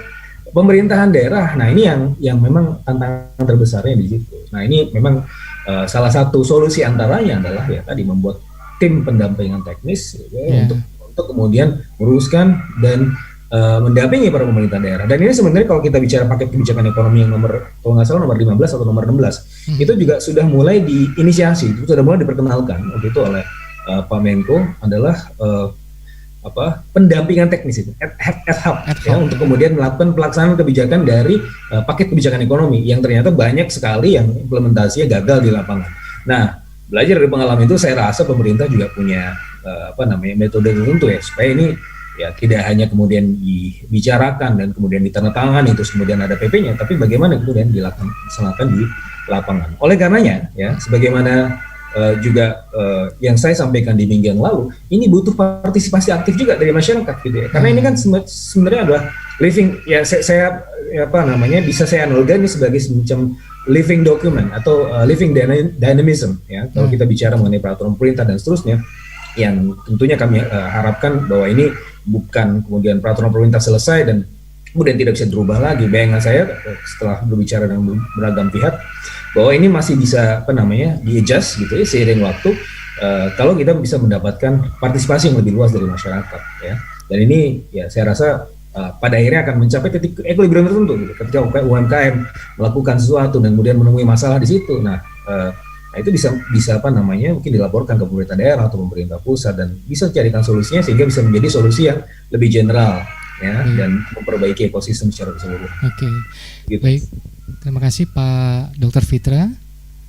Speaker 5: pemerintahan daerah. Nah, ini yang memang tantangan terbesarnya di situ. Nah, ini memang salah satu solusi antaranya adalah ya tadi membuat tim pendampingan teknis ya, untuk kemudian meluruskan dan mendampingi para pemerintah daerah. Dan ini sebenarnya kalau kita bicara paket kebijakan ekonomi yang kalau nggak salah nomor 15 atau nomor 16 itu juga sudah mulai diinisiasi, itu sudah mulai diperkenalkan waktu itu oleh Pak Menko adalah pendampingan teknis itu ad hoc ya, untuk kemudian melakukan pelaksanaan kebijakan dari paket kebijakan ekonomi yang ternyata banyak sekali yang implementasinya gagal di lapangan. Nah, belajar dari pengalaman itu saya rasa pemerintah juga punya metode tertentu ya supaya ini ya tidak hanya kemudian dibicarakan dan kemudian ditandatangani terus kemudian ada PP-nya, tapi bagaimana kemudian dilaksanakan di lapangan. Oleh karenanya ya sebagaimana juga yang saya sampaikan di minggu yang lalu, ini butuh partisipasi aktif juga dari masyarakat gitu ya. Karena ini kan sebenarnya adalah living ya saya bisa saya analogikan ini sebagai semacam living document atau living dynamism ya. Kalau kita bicara mengenai peraturan pemerintah dan seterusnya, yang tentunya kami harapkan bahwa ini bukan kemudian peraturan pemerintah selesai dan kemudian tidak bisa berubah lagi. Bayangan saya setelah berbicara dengan beragam pihak bahwa ini masih bisa di-adjust gitu ya seiring waktu kalau kita bisa mendapatkan partisipasi yang lebih luas dari masyarakat ya. Dan ini ya saya rasa pada akhirnya akan mencapai titik equilibrium tertentu gitu. Ketika UMKM melakukan sesuatu dan kemudian menemui masalah di situ, nah itu bisa mungkin dilaporkan ke pemerintah daerah atau pemerintah pusat dan bisa carikan solusinya sehingga bisa menjadi solusi yang lebih general ya dan memperbaiki ekosistem secara keseluruhan. Gitu.
Speaker 1: Baik. Terima kasih Pak Dr. Fitra.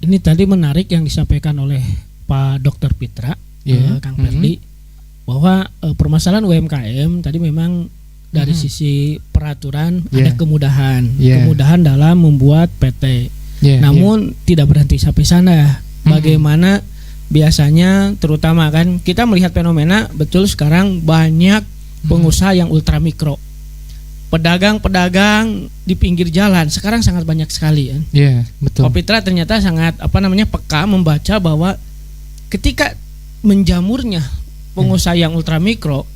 Speaker 2: Ini tadi menarik yang disampaikan oleh Pak Dr. Fitra, Kang Ferdi, bahwa permasalahan UMKM tadi memang dari sisi peraturan ada kemudahan dalam membuat PT. Namun tidak berhenti sampai sana. Bagaimana biasanya terutama kan kita melihat fenomena betul sekarang banyak pengusaha yang ultra mikro. pedagang-pedagang di pinggir jalan sekarang sangat banyak sekali ya.
Speaker 1: Iya, betul.
Speaker 2: Pak Pitra ternyata sangat peka membaca bahwa ketika menjamurnya pengusaha yang ultramikro,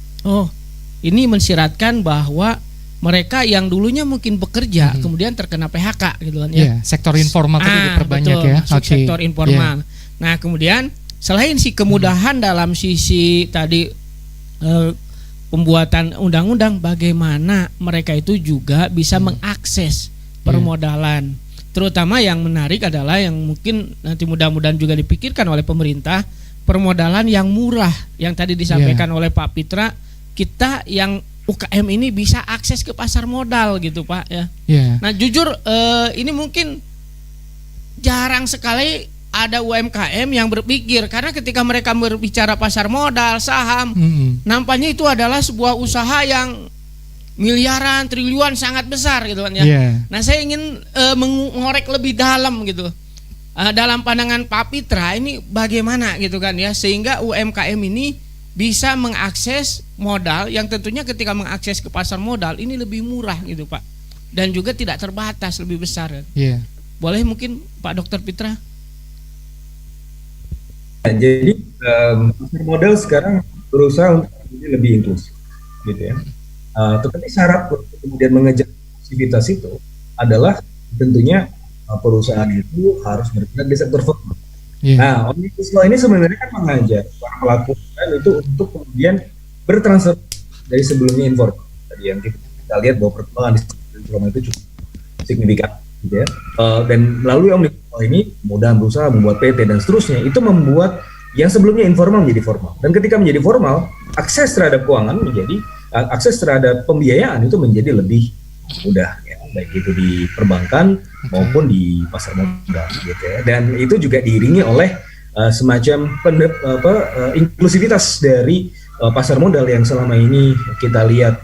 Speaker 2: ini mensiratkan bahwa mereka yang dulunya mungkin bekerja kemudian terkena PHK gitu kan ya.
Speaker 1: Iya, sektor informal tadi diperbanyak
Speaker 2: betul,
Speaker 1: ya.
Speaker 2: masuk sektor informal. Nah, kemudian selain si kemudahan dalam sisi tadi pembuatan undang-undang, bagaimana mereka itu juga bisa mengakses permodalan. Terutama yang menarik adalah yang mungkin nanti mudah-mudahan juga dipikirkan oleh pemerintah, permodalan yang murah yang tadi disampaikan oleh Pak Pitra, kita yang UKM ini bisa akses ke pasar modal gitu Pak ya. Nah jujur ini mungkin jarang sekali ada UMKM yang berpikir, karena ketika mereka berbicara pasar modal, saham, nampaknya itu adalah sebuah usaha yang miliaran, triliunan, sangat besar gitu kan ya. Nah saya ingin mengorek lebih dalam gitu, dalam pandangan Pak Pitra ini bagaimana gitu kan ya, sehingga UMKM ini bisa mengakses modal yang tentunya ketika mengakses ke pasar modal ini lebih murah gitu Pak, dan juga tidak terbatas, lebih besar. Boleh mungkin Pak Dr. Pitra?
Speaker 5: Jadi pasar modal sekarang berusaha untuk menjadi lebih inklusif, gitu ya. Tetapi syarat untuk kemudian mengejar inklusivitas itu adalah tentunya perusahaan itu harus bergerak di sektor formal. Nah, Omnibus Law ini sebenarnya kan mengajak para pelaku itu untuk kemudian bertransfer dari sebelumnya informal. Tadi yang kita lihat bahwa perkembangan di sektor informal itu cukup signifikan, gitu ya. Dan melalui Omnibus Law ini kemudian berusaha membuat PT dan seterusnya, itu membuat yang sebelumnya informal menjadi formal. Dan ketika menjadi formal, akses terhadap keuangan menjadi, akses terhadap pembiayaan itu menjadi lebih mudah, ya, baik itu di perbankan maupun di pasar modal, gitu ya. Dan itu juga diiringi oleh semacam inklusivitas dari pasar modal yang selama ini kita lihat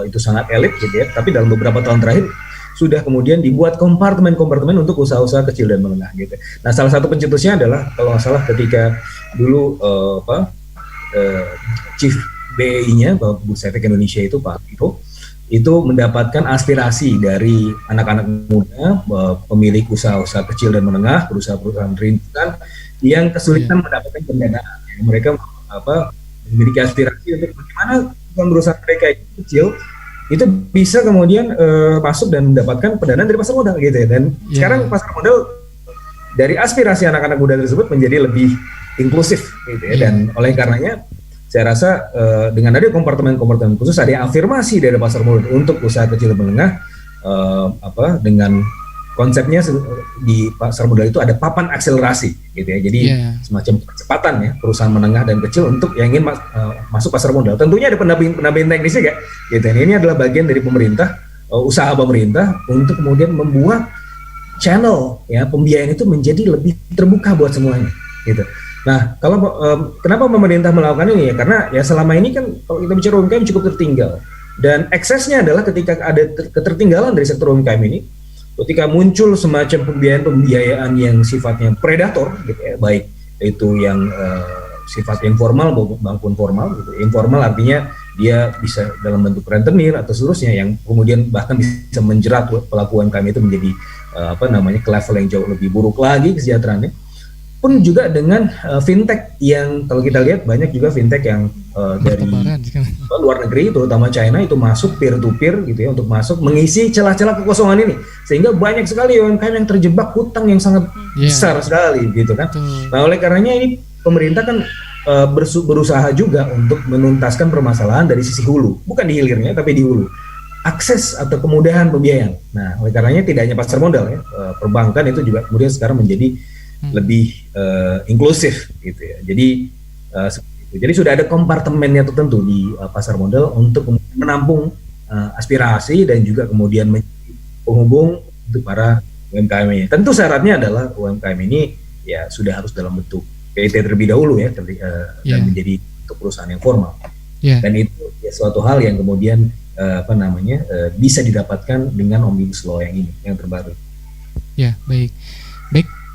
Speaker 5: itu sangat elit, gitu ya. Tapi dalam beberapa tahun terakhir sudah kemudian dibuat kompartemen-kompartemen untuk usaha-usaha kecil dan menengah, gitu. Nah, salah satu pencetusnya adalah kalau nggak salah ketika dulu Chief BEI-nya Bursa Efek Indonesia itu Pak Vito itu mendapatkan aspirasi dari anak-anak muda, pemilik usaha-usaha kecil dan menengah, perusahaan-perusahaan rintisan yang kesulitan mendapatkan pendanaan. Mereka memiliki aspirasi untuk bagaimana perusahaan mereka yang kecil itu bisa kemudian masuk dan mendapatkan pendanaan dari pasar modal, gitu ya. Dan sekarang pasar modal dari aspirasi anak-anak muda tersebut menjadi lebih inklusif, gitu ya. Dan oleh karenanya saya rasa dengan ada kompartemen-kompartemen khusus, ada yang afirmasi dari pasar modal untuk usaha kecil dan menengah, dengan konsepnya di pasar modal itu ada papan akselerasi, gitu ya. Jadi semacam percepatan ya perusahaan menengah dan kecil untuk yang ingin masuk pasar modal. Tentunya ada pendamping teknisnya, gitu. Dan ini adalah bagian dari pemerintah, usaha pemerintah untuk kemudian membuat channel ya pembiayaan itu menjadi lebih terbuka buat semuanya, gitu. Nah, kalau kenapa pemerintah melakukan ini ya? Karena ya selama ini kan kalau kita bicara UMKM cukup tertinggal, dan eksesnya adalah ketika ada ketertinggalan dari sektor UMKM ini, ketika muncul semacam pembiayaan yang sifatnya predator, gitu ya, baik itu yang sifat informal maupun formal, gitu. Informal artinya dia bisa dalam bentuk rentenir atau seterusnya yang kemudian bahkan bisa menjerat pelaku UMKM itu menjadi ke level yang jauh lebih buruk lagi kesejahteraannya. Pun juga dengan fintech yang kalau kita lihat banyak juga fintech yang dari luar negeri, terutama China, itu masuk peer to peer, gitu ya, untuk masuk mengisi celah-celah kekosongan ini, sehingga banyak sekali UMKM yang terjebak hutang yang sangat besar sekali, gitu kan. Nah, oleh karenanya ini pemerintah kan berusaha juga untuk menuntaskan permasalahan dari sisi hulu, bukan di hilirnya tapi di hulu, akses atau kemudahan pembiayaan. Nah, oleh karenanya tidak hanya pasar modal ya, perbankan itu juga kemudian sekarang menjadi lebih inklusif, gitu ya. Jadi jadi sudah ada kompartemennya tertentu di pasar modal untuk menampung aspirasi dan juga kemudian menjadi penghubung untuk para UMKM-nya. Tentu syaratnya adalah UMKM ini ya sudah harus dalam bentuk PT terlebih dahulu ya, dan menjadi untuk perusahaan yang formal. Dan itu ya suatu hal yang kemudian bisa didapatkan dengan Omnibus Law yang ini, yang terbaru.
Speaker 1: Ya, baik.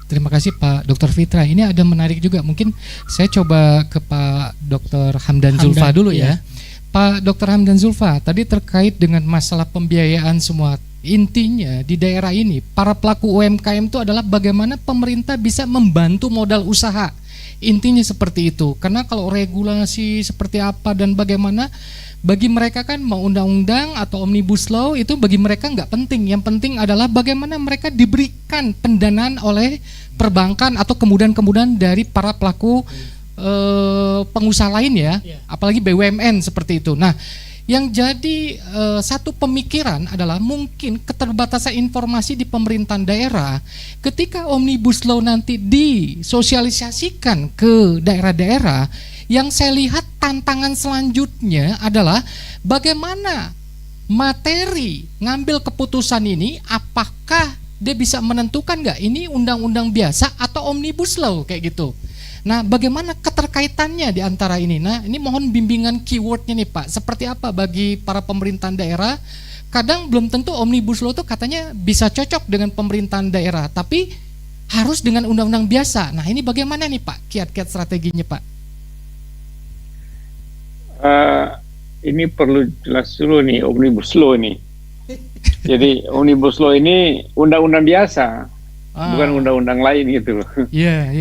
Speaker 1: Terima kasih Pak Dr. Fitra. Ini ada menarik juga. Mungkin saya coba ke Pak Dr. Hamdan Zulfa dulu ya. Pak Dr. Hamdan Zulfa, tadi terkait dengan masalah pembiayaan semua. Intinya di daerah ini para pelaku UMKM itu adalah bagaimana pemerintah bisa membantu modal usaha. Intinya seperti itu. Karena kalau regulasi seperti apa dan bagaimana, bagi mereka kan mau undang-undang atau omnibus law itu bagi mereka nggak penting. Yang penting adalah bagaimana mereka diberikan pendanaan oleh perbankan atau kemudahan-kemudahan dari para pelaku pengusaha lain ya, apalagi BUMN seperti itu. Nah, yang jadi satu pemikiran adalah mungkin keterbatasan informasi di pemerintahan daerah. Ketika omnibus law nanti disosialisasikan ke daerah-daerah, yang saya lihat tantangan selanjutnya adalah bagaimana materi ngambil keputusan ini, apakah dia bisa menentukan nggak ini undang-undang biasa atau omnibus law kayak gitu. Nah, bagaimana keterkaitannya di antara ini? Nah, ini mohon bimbingan keywordnya nih Pak. Seperti apa bagi para pemerintahan daerah? Kadang belum tentu omnibus law itu katanya bisa cocok dengan pemerintahan daerah, tapi harus dengan undang-undang biasa. Nah, ini bagaimana nih Pak? Kiat-kiat strateginya Pak?
Speaker 4: Ini perlu jelas dulu nih omnibus law ini. Jadi omnibus law ini undang-undang biasa. Bukan undang-undang lain gitu.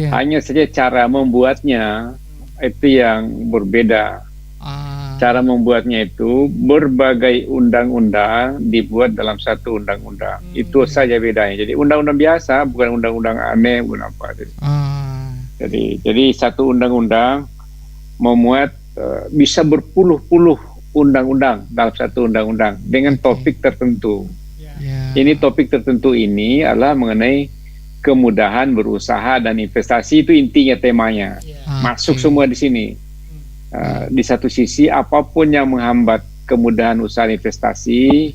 Speaker 4: Hanya saja cara membuatnya itu yang berbeda. Cara membuatnya itu berbagai undang-undang dibuat dalam satu undang-undang. Itu saja bedanya. Jadi undang-undang biasa bukan undang-undang aneh, bukan apa. Jadi satu undang-undang memuat bisa berpuluh-puluh undang-undang dalam satu undang-undang dengan topik tertentu. Ini topik tertentu ini adalah mengenai kemudahan berusaha dan investasi, itu intinya temanya. Masuk semua di sini. Di satu sisi apapun yang menghambat kemudahan usaha investasi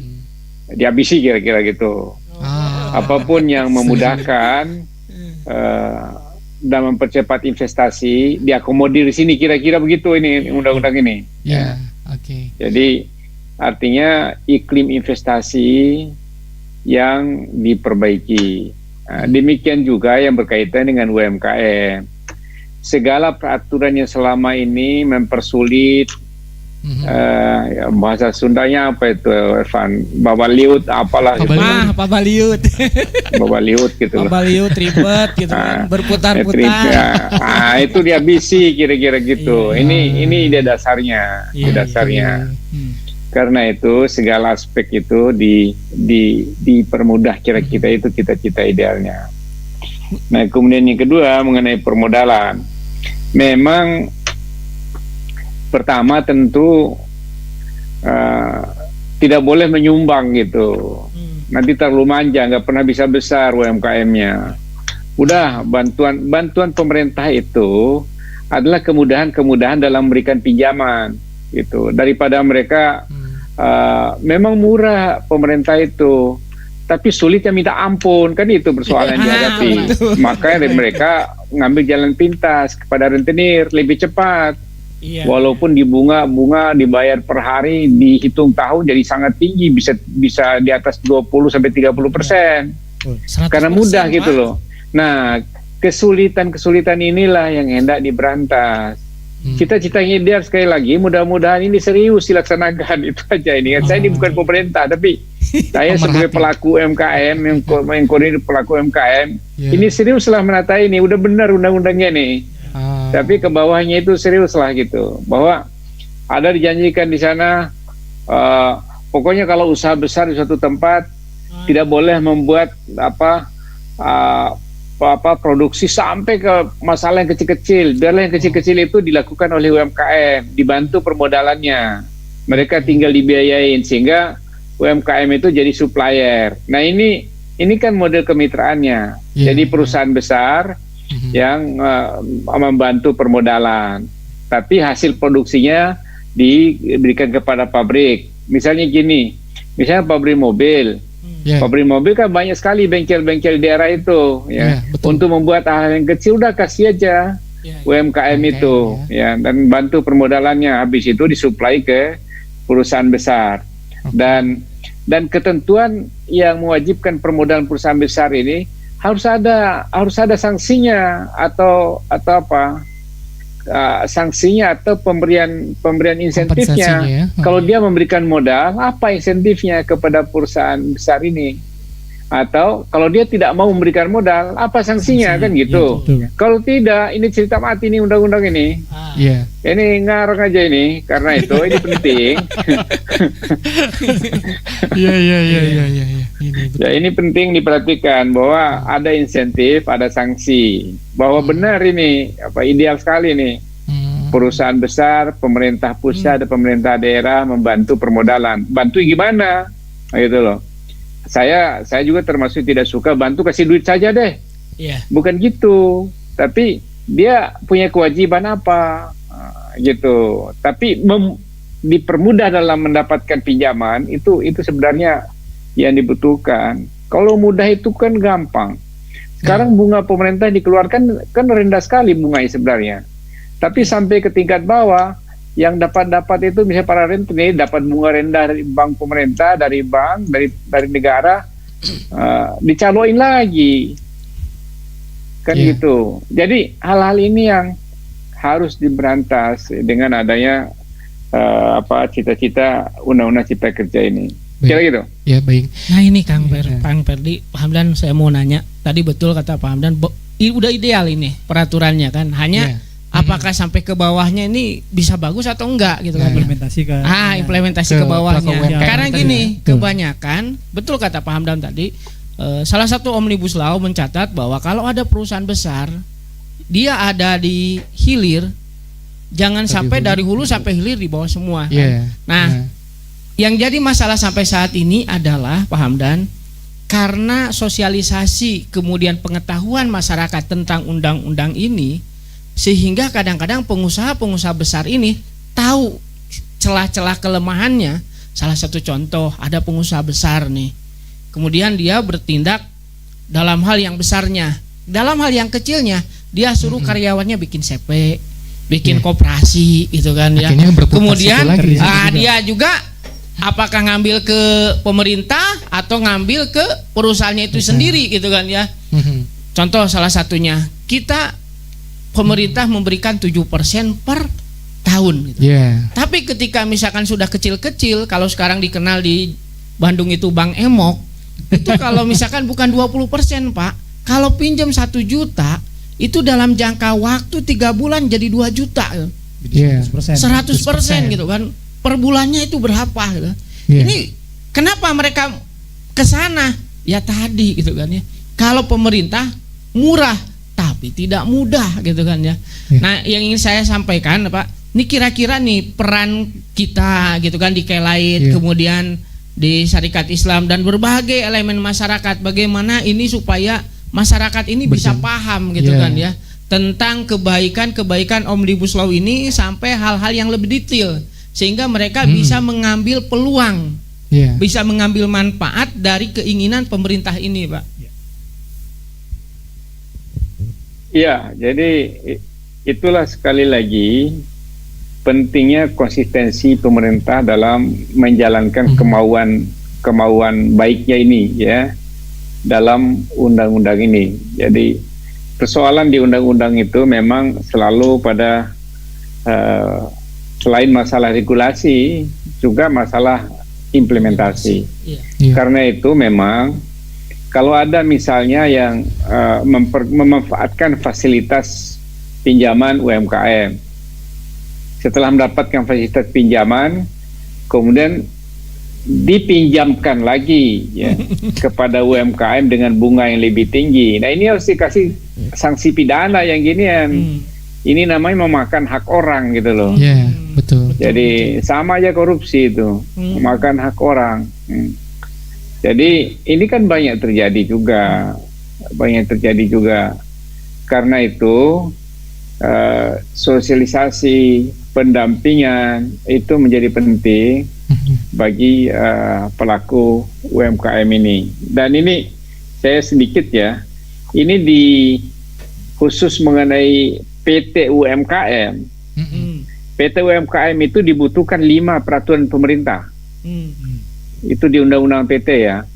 Speaker 4: dihabisi kira-kira gitu. Apapun yang memudahkan dan mempercepat investasi diakomodir di sini, kira-kira begitu ini undang-undang ini. Jadi artinya iklim investasi yang diperbaiki. Demikian juga yang berkaitan dengan UMKM. Segala peraturan yang selama ini mempersulit, bahasa Sundanya apa itu, Evan? Babaliut, apalah gitu.
Speaker 2: Babaliut.
Speaker 4: Babaliut gitu loh.
Speaker 2: Babaliut, ribet gitu kan, berputar-putar.
Speaker 4: Itu dihabisi kira-kira gitu. Ini ide dasarnya. Karena itu segala aspek itu dipermudah, kira-kira itu cita-cita idealnya. Nah, kemudian yang kedua mengenai permodalan. Memang pertama tentu tidak boleh menyumbang gitu. Nanti terlalu manja, nggak pernah bisa besar UMKM-nya. Udah, bantuan pemerintah itu adalah kemudahan-kemudahan dalam memberikan pinjaman gitu. Daripada mereka memang murah pemerintah itu, tapi sulitnya minta ampun, kan itu persoalan yang dihadapi. Makanya dari mereka ngambil jalan pintas kepada rentenir lebih cepat. Walaupun di bunga dibayar per hari dihitung tahun jadi sangat tinggi, bisa di atas 20-30%. Karena mudah gitu loh. Nah, kesulitan inilah yang hendak diberantas. Cita-citanya dia sekali lagi, mudah-mudahan ini serius dilaksanakan. Itu aja ini. Saya ini bukan pemerintah, tapi saya sebagai pelaku UMKM yang koordinir pelaku UMKM, ini seriuslah menata ini. Udah benar undang-undangnya nih. Tapi ke bawahnya itu seriuslah gitu. Bahwa ada dijanjikan di sana, pokoknya kalau usaha besar di suatu tempat tidak boleh membuat produksi sampai ke masalah yang kecil-kecil. Biarlah yang kecil-kecil itu dilakukan oleh UMKM, dibantu permodalannya. Mereka tinggal dibiayain sehingga UMKM itu jadi supplier. Nah, ini kan model kemitraannya. Jadi perusahaan besar yang membantu permodalan, tapi hasil produksinya diberikan kepada pabrik. Misalnya gini, misalnya pabrik mobil. Pabrik mobil kan banyak sekali bengkel-bengkel daerah itu, untuk membuat hal yang kecil udah kasih aja UMKM itu, dan bantu permodalannya. Habis itu disuplai ke perusahaan besar. Dan ketentuan yang mewajibkan permodalan perusahaan besar ini harus ada sanksinya atau apa? sanksinya atau pemberian insentifnya.
Speaker 1: Kompensasinya ya.
Speaker 4: Kalau dia memberikan modal, apa insentifnya kepada perusahaan besar ini? Atau kalau dia tidak mau memberikan modal, apa sanksinya, kan gitu.
Speaker 3: betul.
Speaker 4: Kalau tidak, ini cerita mati nih undang-undang ini.
Speaker 1: Iya.
Speaker 4: Ini ngarang aja ini. Karena itu ini penting.
Speaker 1: Iya. Ini betul.
Speaker 4: Ya, ini penting diperhatikan bahwa ada insentif, ada sanksi. Bahwa benar ini ideal sekali nih. Perusahaan besar, pemerintah pusat dan pemerintah daerah membantu permodalan. Bantu gimana? Gitu loh. Saya juga termasuk tidak suka bantu kasih duit saja deh.
Speaker 2: Iya.
Speaker 4: Bukan gitu. Tapi dia punya kewajiban apa? Gitu. Tapi dipermudah dalam mendapatkan pinjaman itu sebenarnya yang dibutuhkan. Kalau mudah itu kan gampang. Sekarang bunga pemerintah dikeluarkan kan rendah sekali bunganya sebenarnya. Tapi sampai ke tingkat bawah yang dapat itu misalnya para rentenir dapat bunga rendah dari bank pemerintah, dari bank, dari negara, dicaloin lagi. Kan gitu. Jadi hal-hal ini yang harus diberantas dengan adanya cita-cita undang-undang cipta kerja ini. Kira gitu.
Speaker 1: Ya, baik.
Speaker 2: Nah ini Kang Perdi, Pak Hamdan, saya mau nanya. Tadi betul kata Pak Hamdan, udah ideal ini peraturannya kan. Hanya apakah sampai ke bawahnya ini bisa bagus atau enggak gitu kan?
Speaker 3: Implementasi ke
Speaker 2: implementasi ke bawahnya.
Speaker 1: UMKM
Speaker 2: Karena
Speaker 1: tadi
Speaker 2: gini,
Speaker 1: ya.
Speaker 2: kebanyakan betul kata Pak Hamdan tadi. Salah satu Omnibus Law mencatat bahwa kalau ada perusahaan besar, dia ada di hilir, jangan sampai dari hulu sampai hilir di bawah semua.
Speaker 1: Iya.
Speaker 2: Nah, yang jadi masalah sampai saat ini adalah Pak Hamdan, karena sosialisasi kemudian pengetahuan masyarakat tentang undang-undang ini, sehingga kadang-kadang pengusaha-pengusaha besar ini tahu celah-celah kelemahannya. Salah satu contoh, ada pengusaha besar nih, kemudian dia bertindak dalam hal yang besarnya, dalam hal yang kecilnya dia suruh karyawannya bikin CP, bikin koperasi gitu kan ya. Kemudian dia juga apakah ngambil ke pemerintah atau ngambil ke perusahaannya itu sendiri gitu kan ya. Contoh salah satunya, kita pemerintah memberikan 7% per tahun gitu. Tapi ketika misalkan sudah kecil-kecil, kalau sekarang dikenal di Bandung itu Bank Emok, itu kalau misalkan bukan 20% Pak, kalau pinjam 1 juta itu dalam jangka waktu 3 bulan jadi 2 juta 100% gitu kan. Per bulannya itu berapa gitu. Ini kenapa mereka ke sana? Ya tadi gitu kan ya. Kalau pemerintah murah tapi tidak mudah gitu kan ya. Nah, yang ingin saya sampaikan Pak, ini kira-kira nih peran kita gitu kan di Kelait, kemudian di Syarikat Islam dan berbagai elemen masyarakat, bagaimana ini supaya masyarakat ini bisa paham gitu kan ya tentang kebaikan-kebaikan Omnibus Law ini sampai hal-hal yang lebih detail, sehingga mereka bisa mengambil peluang, bisa mengambil manfaat dari keinginan pemerintah ini, Pak.
Speaker 4: Ya, jadi itulah sekali lagi pentingnya konsistensi pemerintah dalam menjalankan kemauan baiknya ini ya dalam undang-undang ini. Jadi persoalan di undang-undang itu memang selalu pada selain masalah regulasi juga masalah implementasi. Karena itu memang kalau ada misalnya yang memanfaatkan fasilitas pinjaman UMKM, setelah mendapatkan fasilitas pinjaman kemudian dipinjamkan lagi ya kepada UMKM dengan bunga yang lebih tinggi. Nah, ini harus dikasih sanksi pidana yang ginian. Ini namanya memakan hak orang gitu loh.
Speaker 1: Betul.
Speaker 4: Jadi sama aja korupsi itu, memakan hak orang. Jadi ini kan banyak terjadi juga. Karena itu sosialisasi, pendampingan itu menjadi penting bagi pelaku UMKM ini. Dan ini saya sedikit ya, ini di khusus mengenai PT UMKM. PT UMKM itu dibutuhkan 5 peraturan pemerintah. Itu di Undang-Undang PT ya.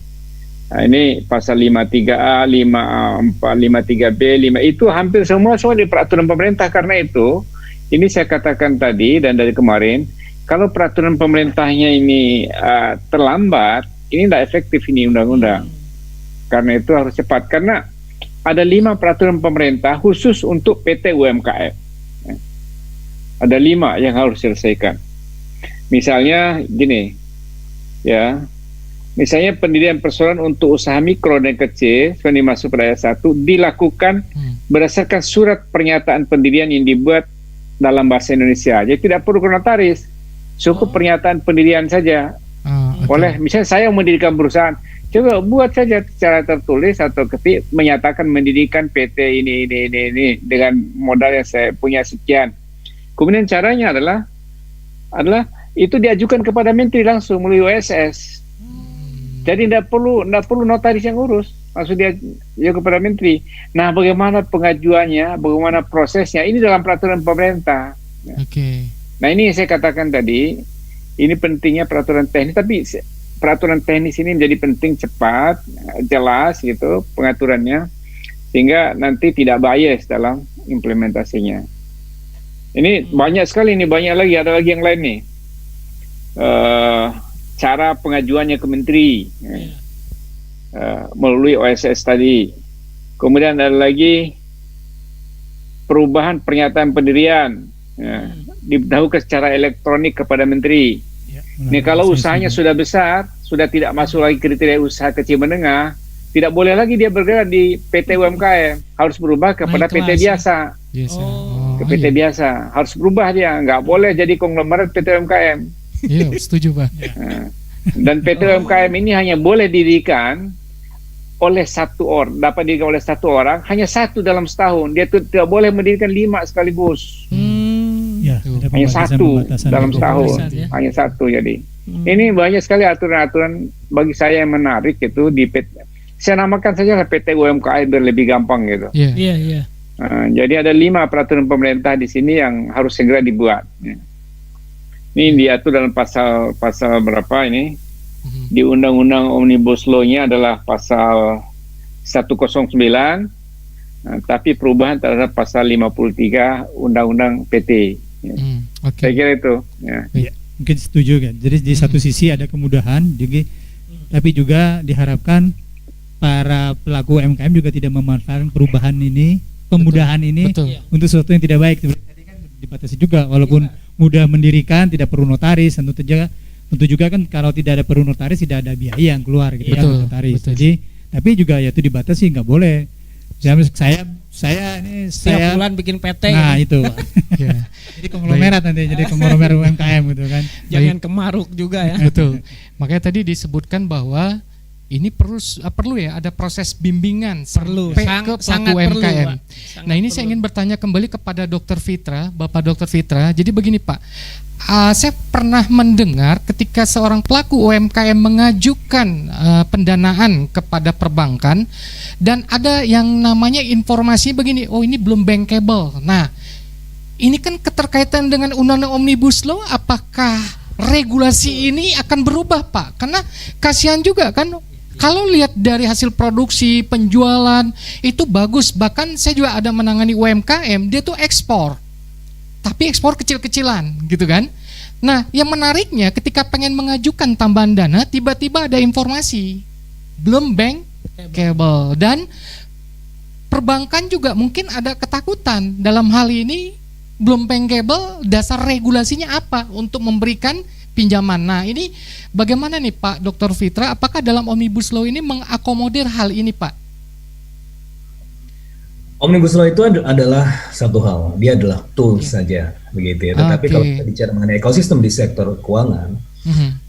Speaker 4: Nah, ini pasal 53A, 5A4, 53B, 5 itu hampir semua di peraturan pemerintah. Karena itu ini saya katakan tadi dan dari kemarin, kalau peraturan pemerintahnya ini terlambat, ini tidak efektif ini undang-undang. Karena itu harus cepat. Karena ada 5 peraturan pemerintah khusus untuk PT UMKM. Ada 5 yang harus diselesaikan. Misalnya gini, ya, misalnya pendirian perseroan untuk usaha mikro dan kecil, seperti masuk pada ayat 1, dilakukan berdasarkan surat pernyataan pendirian yang dibuat dalam bahasa Indonesia. Jadi tidak perlu notaris, cukup pernyataan pendirian saja. Oleh misalnya saya mendirikan perusahaan, coba buat saja secara tertulis atau ketik menyatakan mendirikan PT ini dengan modal yang saya punya sekian. Kemudian caranya adalah itu diajukan kepada menteri langsung melalui OSS. Jadi tidak perlu notaris yang urus, langsung dia kepada menteri. Nah, bagaimana pengajuannya, bagaimana prosesnya? Ini dalam peraturan pemerintah.
Speaker 1: Oke.
Speaker 4: Nah, ini yang saya katakan tadi, ini pentingnya peraturan teknis, tapi peraturan teknis ini menjadi penting, cepat, jelas gitu pengaturannya, sehingga nanti tidak bias dalam implementasinya. Ini banyak sekali, ini banyak lagi, ada lagi yang lain nih. Cara pengajuannya ke menteri melalui OSS tadi. Kemudian ada lagi perubahan pernyataan pendirian, didahulukan secara elektronik kepada menteri. Ini kalau usahanya sudah besar, sudah tidak masuk lagi kriteria usaha kecil menengah, tidak boleh lagi dia bergerak di PT UMKM, harus berubah kepada PT biasa. Ke PT biasa, harus berubah dia, nggak boleh jadi konglomerat PT UMKM.
Speaker 1: Iya, setuju Pak.
Speaker 4: Dan PT UMKM ini hanya boleh didirikan oleh dapat didirikan oleh satu orang, hanya satu dalam setahun. Dia tidak boleh mendirikan 5 sekaligus. Hanya satu dalam setahun, hanya satu. Jadi ini banyak sekali aturan-aturan bagi saya yang menarik itu di PT. Saya namakan saja PT UMKM biar lebih gampang gitu. Jadi ada 5 peraturan pemerintah di sini yang harus segera dibuat. Ini diatur dalam pasal berapa ini? Di Undang-Undang Omnibus Law-nya adalah pasal 109, tapi perubahan terhadap pasal 53 Undang-Undang PT. Saya kira itu.
Speaker 3: Mungkin setuju kan. Jadi di satu sisi ada kemudahan, tapi juga diharapkan para pelaku UMKM juga tidak memanfaatkan perubahan ini, kemudahan ini untuk sesuatu yang tidak baik. Tadi kan dibatasi juga, walaupun mudah mendirikan, tidak perlu notaris, tentu juga kan kalau tidak ada perlu notaris tidak ada biaya yang keluar gitu ya notaris. Jadi tapi juga ya itu dibatasi, nggak boleh. Saya
Speaker 2: setiap bulan bikin PT.
Speaker 3: Nah itu. Jadi konglomerat nanti, jadi konglomerat UMKM gitu kan.
Speaker 2: Jangan kemaruk juga ya.
Speaker 1: Betul. Makanya tadi disebutkan bahwa ini perlu ya ada proses bimbingan sampai ke pelaku UMKM. Nah ini saya ingin bertanya kembali kepada Dr. Fitra, Bapak Dr. Fitra. Jadi begini Pak, saya pernah mendengar ketika seorang pelaku UMKM mengajukan pendanaan kepada perbankan dan ada yang namanya informasi begini, oh ini belum bankable. Nah ini kan keterkaitan dengan Undang-Undang Omnibus Law, apakah regulasi ini akan berubah Pak? Karena kasihan juga kan. Kalau lihat dari hasil produksi, penjualan itu bagus. Bahkan saya juga ada menangani UMKM, dia tuh ekspor. Tapi ekspor kecil-kecilan gitu kan. Nah yang menariknya ketika pengen mengajukan tambahan dana, tiba-tiba ada informasi belum bankable. Dan perbankan juga mungkin ada ketakutan dalam hal ini, belum bankable, dasar regulasinya apa untuk memberikan pinjaman. Nah ini bagaimana nih Pak Dr. Fitra, apakah dalam Omnibus Law ini mengakomodir hal ini Pak?
Speaker 5: Omnibus Law itu adalah satu hal, dia adalah tools saja begitu ya. Tetapi kalau kita bicara mengenai ekosistem di sektor keuangan,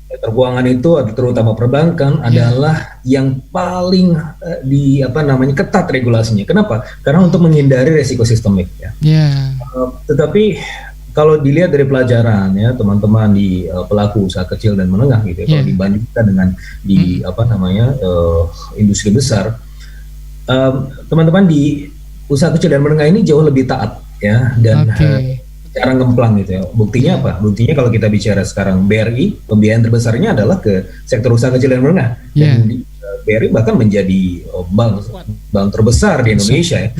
Speaker 5: sektor keuangan itu terutama perbankan adalah yang paling ketat regulasinya. Kenapa? Karena untuk menghindari resiko sistemik ya. Tetapi kalau dilihat dari pelajaran ya teman-teman di pelaku usaha kecil dan menengah gitu ya, kalau dibandingkan dengan di industri besar, teman-teman di usaha kecil dan menengah ini jauh lebih taat ya dan cara ngemplang gitu ya. Buktinya apa? Buktinya kalau kita bicara sekarang BRI, pembiayaan terbesarnya adalah ke sektor usaha kecil dan menengah. Dan BRI bahkan menjadi bank terbesar di Indonesia ya.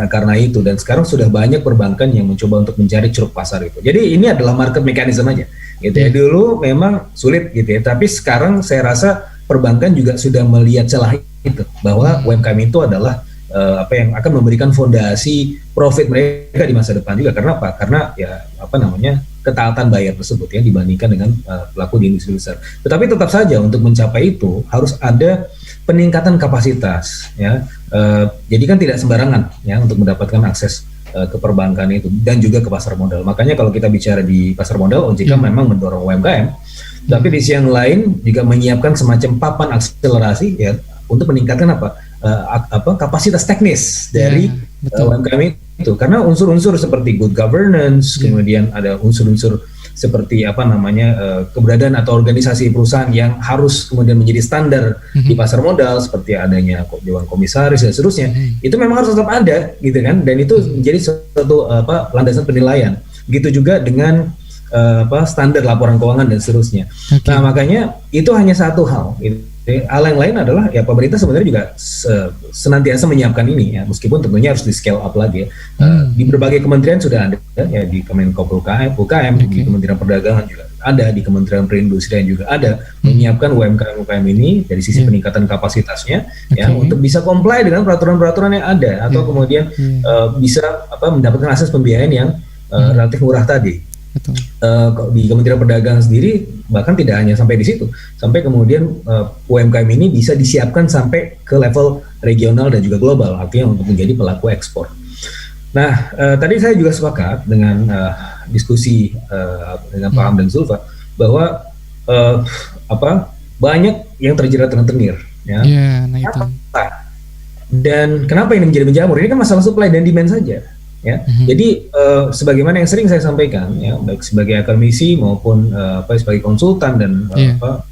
Speaker 5: karena itu, dan sekarang sudah banyak perbankan yang mencoba untuk mencari ceruk pasar itu. Jadi ini adalah market mechanism aja gitu ya. Dulu memang sulit gitu ya, tapi sekarang saya rasa perbankan juga sudah melihat celah itu, bahwa UMKM itu adalah yang akan memberikan fondasi profit mereka di masa depan juga. Karena apa? Karena ya ketaatan bayar tersebut ya dibandingkan dengan pelaku di industri besar. Tetapi tetap saja untuk mencapai itu harus ada peningkatan kapasitas ya. Jadi kan tidak sembarangan ya untuk mendapatkan akses ke perbankan itu dan juga ke pasar modal. Makanya kalau kita bicara di pasar modal, OJK memang mendorong UMKM, tapi di sisi yang lain juga menyiapkan semacam papan akselerasi ya untuk meningkatkan kapasitas teknis dari UMKM itu. Karena unsur-unsur seperti good governance, kemudian ada unsur-unsur seperti keberadaan atau organisasi perusahaan yang harus kemudian menjadi standar di pasar modal, seperti adanya dewan komisaris dan seterusnya, itu memang harus tetap ada gitu kan, dan itu menjadi suatu landasan penilaian. Gitu juga dengan standar laporan keuangan dan seterusnya. Nah, makanya itu hanya satu hal gitu. Hal yang lain adalah ya pemerintah sebenarnya juga senantiasa menyiapkan ini ya, meskipun tentunya harus di scale up lagi ya. Di berbagai kementerian sudah ada ya, di Kemenko UKM, di Kementerian Perdagangan juga ada, di Kementerian Perindustrian juga ada, menyiapkan UMKM ini dari sisi peningkatan kapasitasnya ya untuk bisa comply dengan peraturan-peraturan yang ada, atau kemudian bisa mendapatkan akses pembiayaan yang relatif murah tadi. Di Kementerian Perdagangan sendiri bahkan tidak hanya sampai di situ, sampai kemudian UMKM ini bisa disiapkan sampai ke level regional dan juga global, artinya untuk menjadi pelaku ekspor. Nah, tadi saya juga sepakat dengan diskusi dengan Pak Ham dan Zulfa bahwa banyak yang terjerat rentenir ya. Nah itu. Dan kenapa ini menjadi menjamur? Ini kan masalah supply dan demand saja. Ya, jadi sebagaimana yang sering saya sampaikan, ya, baik sebagai akademisi maupun sebagai konsultan dan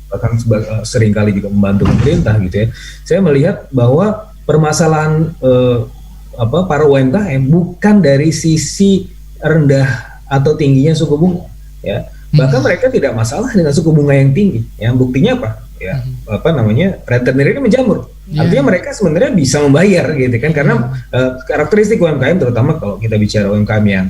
Speaker 5: bahkan seringkali juga membantu pemerintah gitu ya, saya melihat bahwa permasalahan para UMKM bukan dari sisi rendah atau tingginya suku bunga, ya, bahkan mereka tidak masalah dengan suku bunga yang tinggi. Ya, buktinya apa? Ya, rentenir ini menjamur. Artinya mereka sebenarnya bisa membayar gitu kan, karena karakteristik UMKM, terutama kalau kita bicara UMKM yang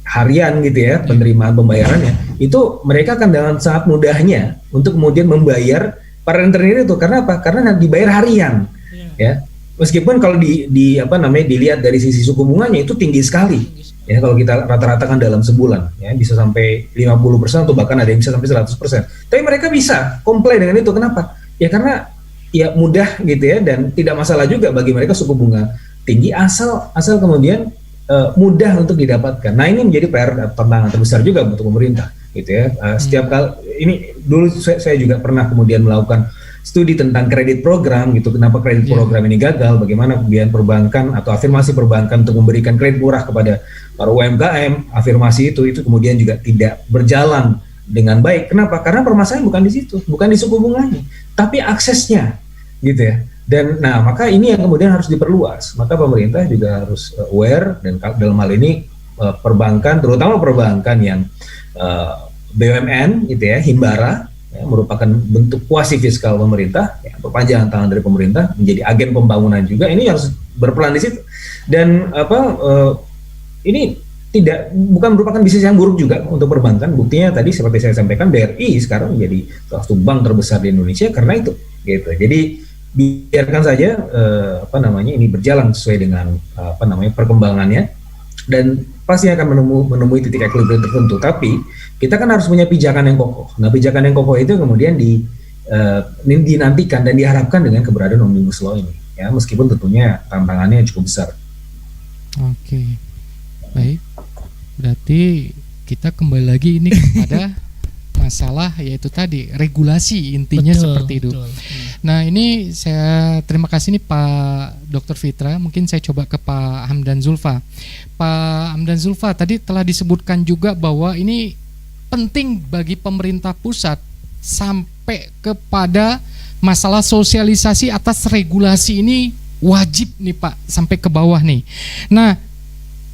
Speaker 5: harian gitu ya, penerimaan pembayarannya itu mereka akan dengan sangat mudahnya untuk kemudian membayar para rentenir itu. Karena apa? Karena dibayar harian ya. Meskipun kalau dilihat dari sisi suku bunganya itu tinggi sekali. Ya, kalau kita rata-ratakan dalam sebulan ya bisa sampai 50% atau bahkan ada yang bisa sampai 100%. Tapi mereka bisa comply dengan itu. Kenapa? Ya karena ya mudah gitu ya, dan tidak masalah juga bagi mereka suku bunga tinggi asal kemudian mudah untuk didapatkan. Nah, ini menjadi PR tantangan terbesar juga untuk pemerintah gitu ya. Setiap kali ini dulu saya juga pernah kemudian melakukan studi tentang kredit program gitu, kenapa kredit program ini gagal, bagaimana kemudian perbankan atau afirmasi perbankan untuk memberikan kredit murah kepada para UMKM, afirmasi itu kemudian juga tidak berjalan dengan baik. Kenapa? Karena permasalahan bukan di situ, bukan di suku bunganya, tapi aksesnya gitu ya. Dan maka ini yang kemudian harus diperluas. Maka pemerintah juga harus aware, dan dalam hal ini perbankan, terutama perbankan yang BUMN gitu ya, himbara, ya, merupakan bentuk kuasi fiskal pemerintah, ya, perpanjangan tangan dari pemerintah menjadi agen pembangunan juga. Ini harus berperan di situ. Dan ini bukan merupakan bisnis yang buruk juga untuk perbankan. Buktinya tadi seperti saya sampaikan, BRI sekarang menjadi salah satu bank terbesar di Indonesia karena itu gitu. Jadi biarkan saja ini berjalan sesuai dengan perkembangannya, dan pasti akan menemui titik equilibrium tertentu. Tapi kita kan harus punya pijakan yang kokoh. Nah, pijakan yang kokoh itu kemudian dinantikan dan diharapkan dengan keberadaan Omnibus Law ini ya, meskipun tentunya tantangannya cukup besar.
Speaker 1: Oke. Baik. Berarti kita kembali lagi ini kepada masalah yaitu tadi regulasi, intinya seperti itu. Nah, ini saya terima kasih nih Pak Dr. Fitra. Mungkin saya coba ke Pak Hamdan Zulfa. Pak Hamdan Zulfa, tadi telah disebutkan juga bahwa ini penting bagi pemerintah pusat sampai kepada masalah sosialisasi atas regulasi ini wajib nih Pak, sampai ke bawah nih. Nah,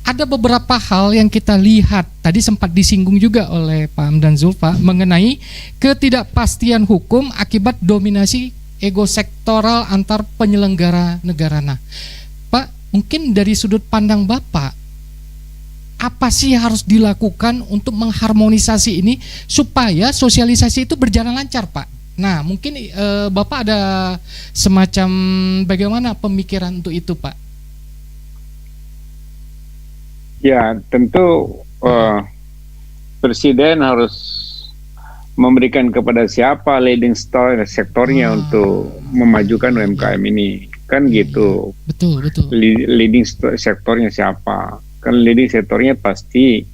Speaker 1: ada beberapa hal yang kita lihat, tadi sempat disinggung juga oleh Pak Hamdan Zulfa mengenai ketidakpastian hukum akibat dominasi ego sektoral antar penyelenggara negara. Nah, Pak, mungkin dari sudut pandang Bapak, apa sih harus dilakukan untuk mengharmonisasi ini supaya sosialisasi itu berjalan lancar, Pak? Nah, mungkin Bapak ada semacam bagaimana pemikiran untuk itu, Pak?
Speaker 4: Ya, tentu Presiden harus memberikan kepada siapa leading sektornya untuk memajukan UMKM ini. Kan gitu.
Speaker 1: Betul.
Speaker 4: Leading sektornya siapa? Kan leading sektornya pasti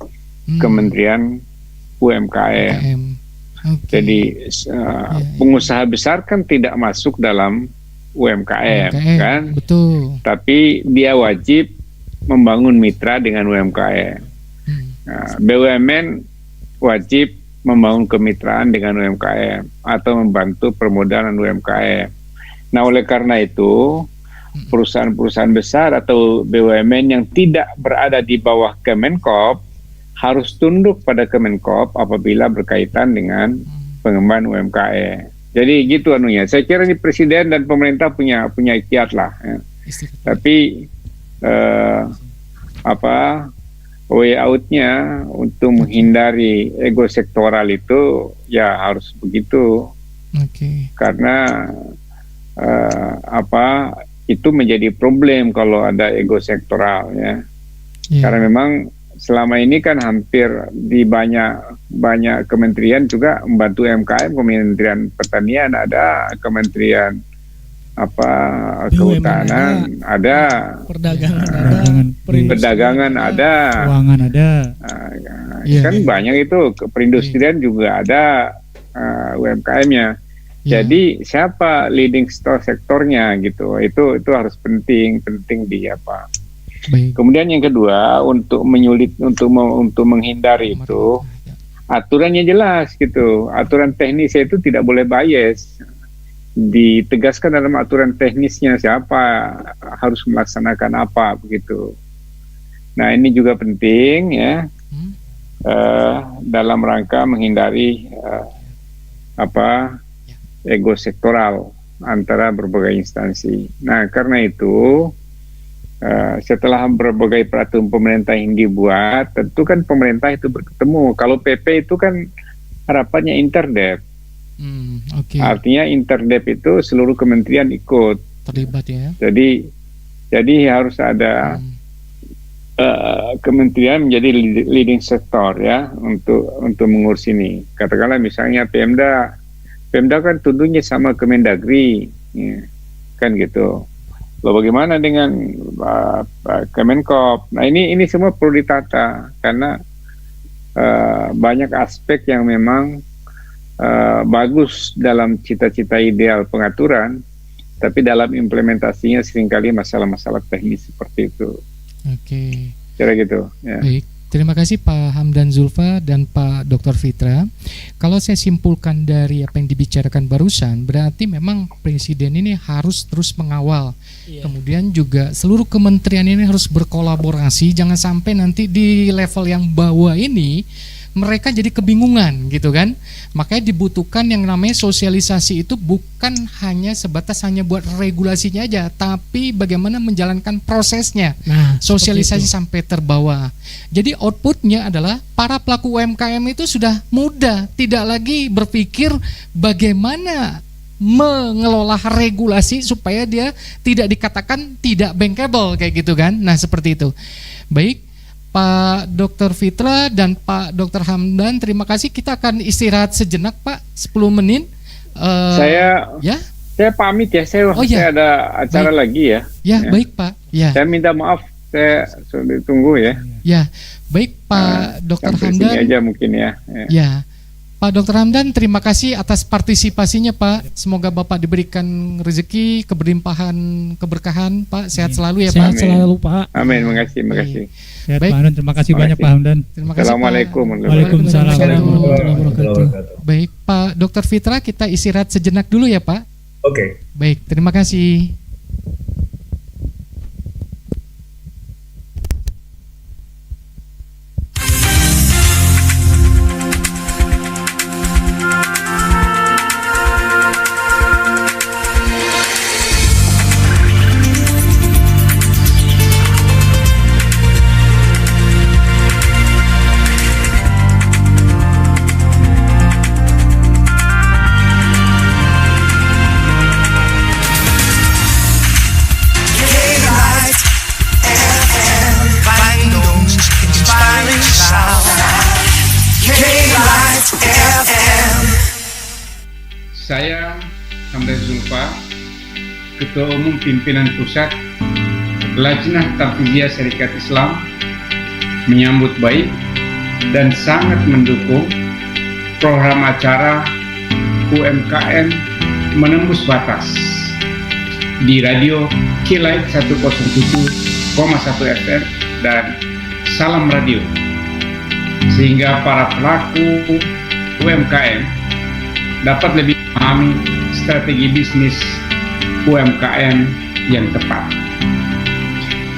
Speaker 4: Kementerian UMKM.
Speaker 1: Okay.
Speaker 4: Jadi pengusaha besar kan tidak masuk dalam UMKM, kan?
Speaker 1: Betul.
Speaker 4: Tapi dia wajib membangun mitra dengan UMKM. BUMN wajib membangun kemitraan dengan UMKM atau membantu permodalan UMKM. Nah, oleh karena itu perusahaan-perusahaan besar atau BUMN yang tidak berada di bawah Kemenkop harus tunduk pada Kemenkop apabila berkaitan dengan pengembangan UMKM. Jadi gitu anunya. Saya kira ini Presiden dan pemerintah punya ikhtiar lah. Ya. Tapi way out-nya untuk menghindari ego sektoral itu ya harus begitu. Karena itu menjadi problem kalau ada ego sektoral ya. Karena memang selama ini kan hampir di banyak kementerian juga membantu UMKM, Kementerian Pertanian ada, Kementerian Kehutanan ada, perdagangan ada,
Speaker 3: keuangan ada,
Speaker 4: kan banyak itu, perindustrian juga ada UMKM-nya. Jadi siapa leading sektornya gitu, itu harus penting di apa.
Speaker 1: Baik.
Speaker 4: Kemudian yang kedua, untuk menghindari itu aturannya jelas gitu. Aturan teknisnya itu tidak boleh bias. Ditegaskan dalam aturan teknisnya siapa harus melaksanakan apa begitu. Nah, ini juga penting ya dalam rangka menghindari ego sektoral antara berbagai instansi. Nah, karena itu setelah berbagai peraturan pemerintah yang dibuat, tentu kan pemerintah itu bertemu. Kalau PP itu kan harapannya interdep. Artinya interdep itu seluruh kementerian ikut
Speaker 1: terlibat ya.
Speaker 4: Jadi harus ada kementerian menjadi leading sektor ya untuk mengurus ini. Katakanlah misalnya Pemda kan tentunya sama Kemendagri, ya, kan gitu. Lalu bagaimana dengan Kemenkop? Nah ini semua perlu ditata karena banyak aspek yang memang bagus dalam cita-cita ideal pengaturan, tapi dalam implementasinya seringkali masalah-masalah teknis seperti itu. Kira gitu. Ya.
Speaker 1: Baik, terima kasih Pak Hamdan Zulfa dan Pak Dr. Fitra. Kalau saya simpulkan dari apa yang dibicarakan barusan, berarti memang Presiden ini harus terus mengawal. Kemudian juga seluruh kementerian ini harus berkolaborasi, jangan sampai nanti di level yang bawah ini mereka jadi kebingungan gitu kan. Makanya dibutuhkan yang namanya sosialisasi itu bukan hanya sebatas hanya buat regulasinya aja, tapi bagaimana menjalankan prosesnya. Sosialisasi sampai terbawah. Jadi outputnya adalah para pelaku UMKM itu sudah mudah, tidak lagi berpikir bagaimana mengelola regulasi supaya dia tidak dikatakan tidak bankable kayak gitu kan. Nah, seperti itu. Baik, Pak Dr. Fitra dan Pak Dr. Hamdan, terima kasih. Kita akan istirahat sejenak, Pak, 10 menit.
Speaker 4: Saya pamit ya, saya ada acara lagi ya.
Speaker 1: Baik Pak.
Speaker 4: Saya minta maaf, saya sudah ditunggu ya.
Speaker 1: Baik Pak Dr. Hamdan.
Speaker 4: Sini aja mungkin ya.
Speaker 1: Pak Dr. Hamdan, terima kasih atas partisipasinya Pak. Semoga Bapak diberikan rezeki, keberkahan Pak. Sehat selalu ya Pak.
Speaker 2: Sehat selalu Pak.
Speaker 4: Amin, makasih.
Speaker 3: Sehat Pak Hamdan, terima kasih banyak Pak Hamdan.
Speaker 1: Terima kasih.
Speaker 4: Assalamualaikum.
Speaker 3: Waalaikumsalam warahmatullahi wabarakatuh.
Speaker 1: Baik Pak Dr. Fitra, kita istirahat sejenak dulu ya Pak.
Speaker 5: Oke.
Speaker 1: Baik, terima kasih.
Speaker 6: Saya Hamdan Zulfa, Ketua Umum Pimpinan Pusat Lajnah Tafiziyah Syarikat Islam, menyambut baik dan sangat mendukung program acara UMKM Menembus Batas di Radio Keylight 107,1 FM dan Salam Radio, sehingga para pelaku UMKM dapat lebih memahami strategi bisnis UMKM yang tepat.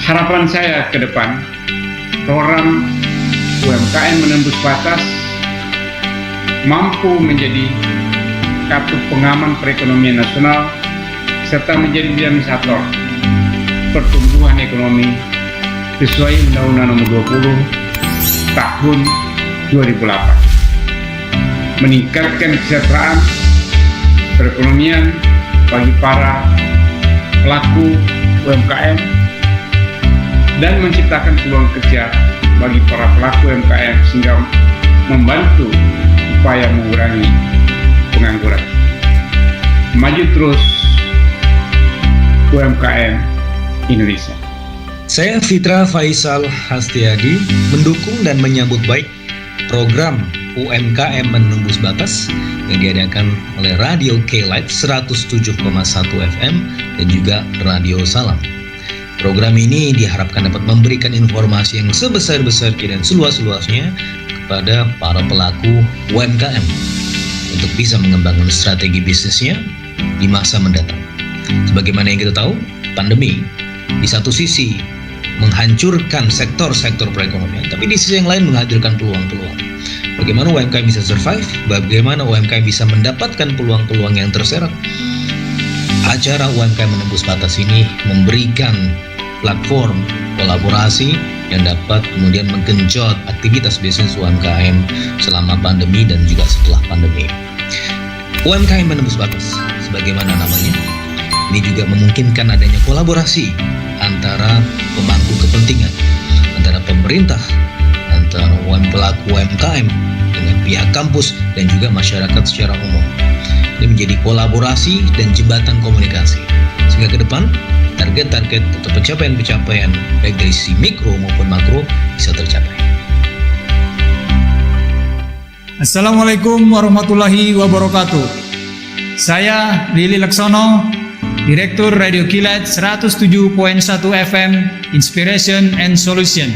Speaker 6: Harapan saya ke depan, program UMKM Menembus Batas mampu menjadi kartu pengaman perekonomian nasional serta menjadi dinamisator pertumbuhan ekonomi sesuai Undang-Undang Nomor 20 Tahun 2008. Meningkatkan kesejahteraan perekonomian bagi para pelaku UMKM dan menciptakan peluang kerja bagi para pelaku UMKM sehingga membantu upaya mengurangi pengangguran. Maju terus UMKM Indonesia.
Speaker 5: Saya Fitra Faisal Hastiadi mendukung dan menyambut baik program UMKM Menembus Batas yang diadakan oleh Radio Keylight 107,1 FM dan juga Radio Salam. Program ini diharapkan dapat memberikan informasi yang sebesar-besarnya dan seluas-luasnya kepada para pelaku UMKM untuk bisa mengembangkan strategi bisnisnya di masa mendatang. Sebagaimana yang kita tahu, pandemi di satu sisi menghancurkan sektor-sektor perekonomian, tapi di sisi yang lain menghadirkan peluang-peluang. Bagaimana UMKM bisa survive? Bagaimana UMKM bisa mendapatkan peluang-peluang yang terserat? Acara UMKM Menembus Batas ini memberikan platform kolaborasi yang dapat kemudian menggenjot aktivitas bisnis UMKM selama pandemi dan juga setelah pandemi. UMKM Menembus Batas, sebagaimana namanya, ini juga memungkinkan adanya kolaborasi antara pemangku kepentingan, antara pemerintah, antara pelaku UMKM dengan pihak kampus dan juga masyarakat secara umum. Ini menjadi kolaborasi dan jembatan komunikasi sehingga ke depan target-target atau pencapaian-pencapaian baik dari sisi mikro maupun makro bisa tercapai.
Speaker 3: Assalamualaikum warahmatullahi wabarakatuh. Saya Lili Laksono, Direktur Radio Keylight 107.1 FM Inspiration and Solution.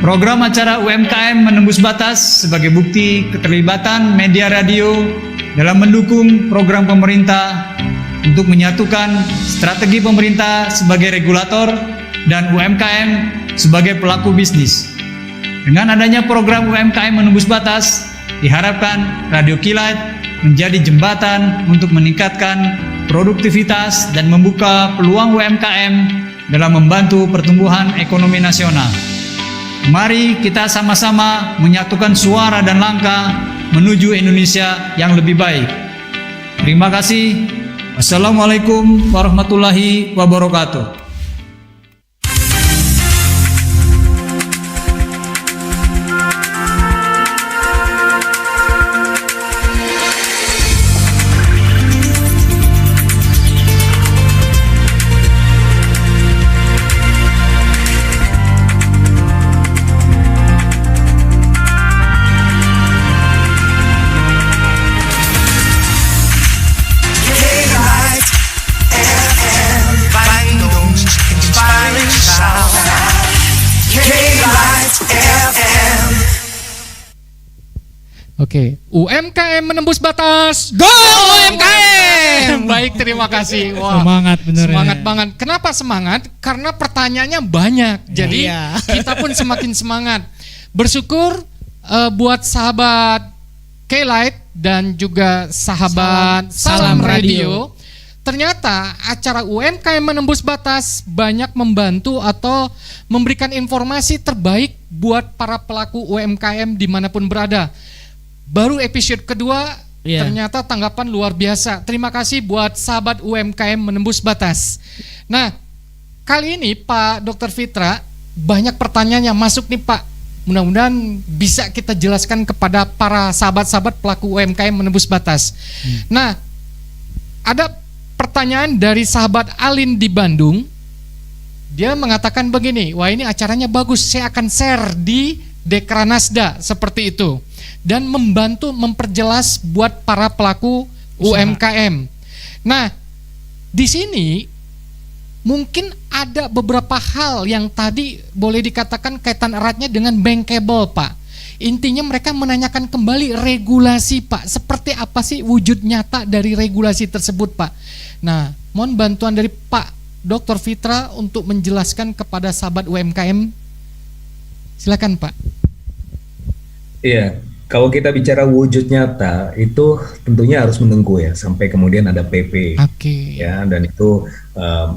Speaker 3: Program acara UMKM Menembus Batas sebagai bukti keterlibatan media radio dalam mendukung program pemerintah untuk menyatukan strategi pemerintah sebagai regulator dan UMKM sebagai pelaku bisnis. Dengan adanya program UMKM Menembus Batas, diharapkan Radio Keylight menjadi jembatan untuk meningkatkan produktivitas dan membuka peluang UMKM dalam membantu pertumbuhan ekonomi nasional. Mari kita sama-sama menyatukan suara dan langkah menuju Indonesia yang lebih baik. Terima kasih. Wassalamualaikum warahmatullahi wabarakatuh.
Speaker 1: Oke, UMKM Menembus Batas. Go UMKM. Baik, terima kasih. Wah,
Speaker 3: Semangat bener.
Speaker 1: Semangat banget. Kenapa semangat? Karena pertanyaannya banyak. Jadi kita pun semakin semangat. Bersyukur buat sahabat Keylight dan juga sahabat Salam Radio. Ternyata acara UMKM Menembus Batas banyak membantu atau memberikan informasi terbaik buat para pelaku UMKM dimanapun berada. Baru episode kedua, ternyata tanggapan luar biasa. Terima kasih buat sahabat UMKM Menembus Batas. Nah, kali ini Pak Dr. Fitra, banyak pertanyaan yang masuk nih Pak. Mudah-mudahan bisa kita jelaskan kepada para sahabat-sahabat pelaku UMKM Menembus Batas. Nah, ada pertanyaan dari sahabat Alin di Bandung. Dia mengatakan begini, wah ini acaranya bagus, saya akan share di Dekranasda seperti itu, dan membantu memperjelas buat para pelaku UMKM. Nah, di sini mungkin ada beberapa hal yang tadi boleh dikatakan kaitan eratnya dengan bankable, Pak. Intinya mereka menanyakan kembali regulasi, Pak. Seperti apa sih wujud nyata dari regulasi tersebut, Pak? Nah, mohon bantuan dari Pak Dr. Fitra untuk menjelaskan kepada sahabat UMKM. Silakan, Pak.
Speaker 5: Iya, kalau kita bicara wujud nyata itu tentunya harus menunggu ya sampai kemudian ada PP.
Speaker 1: Oke.
Speaker 5: Ya, dan itu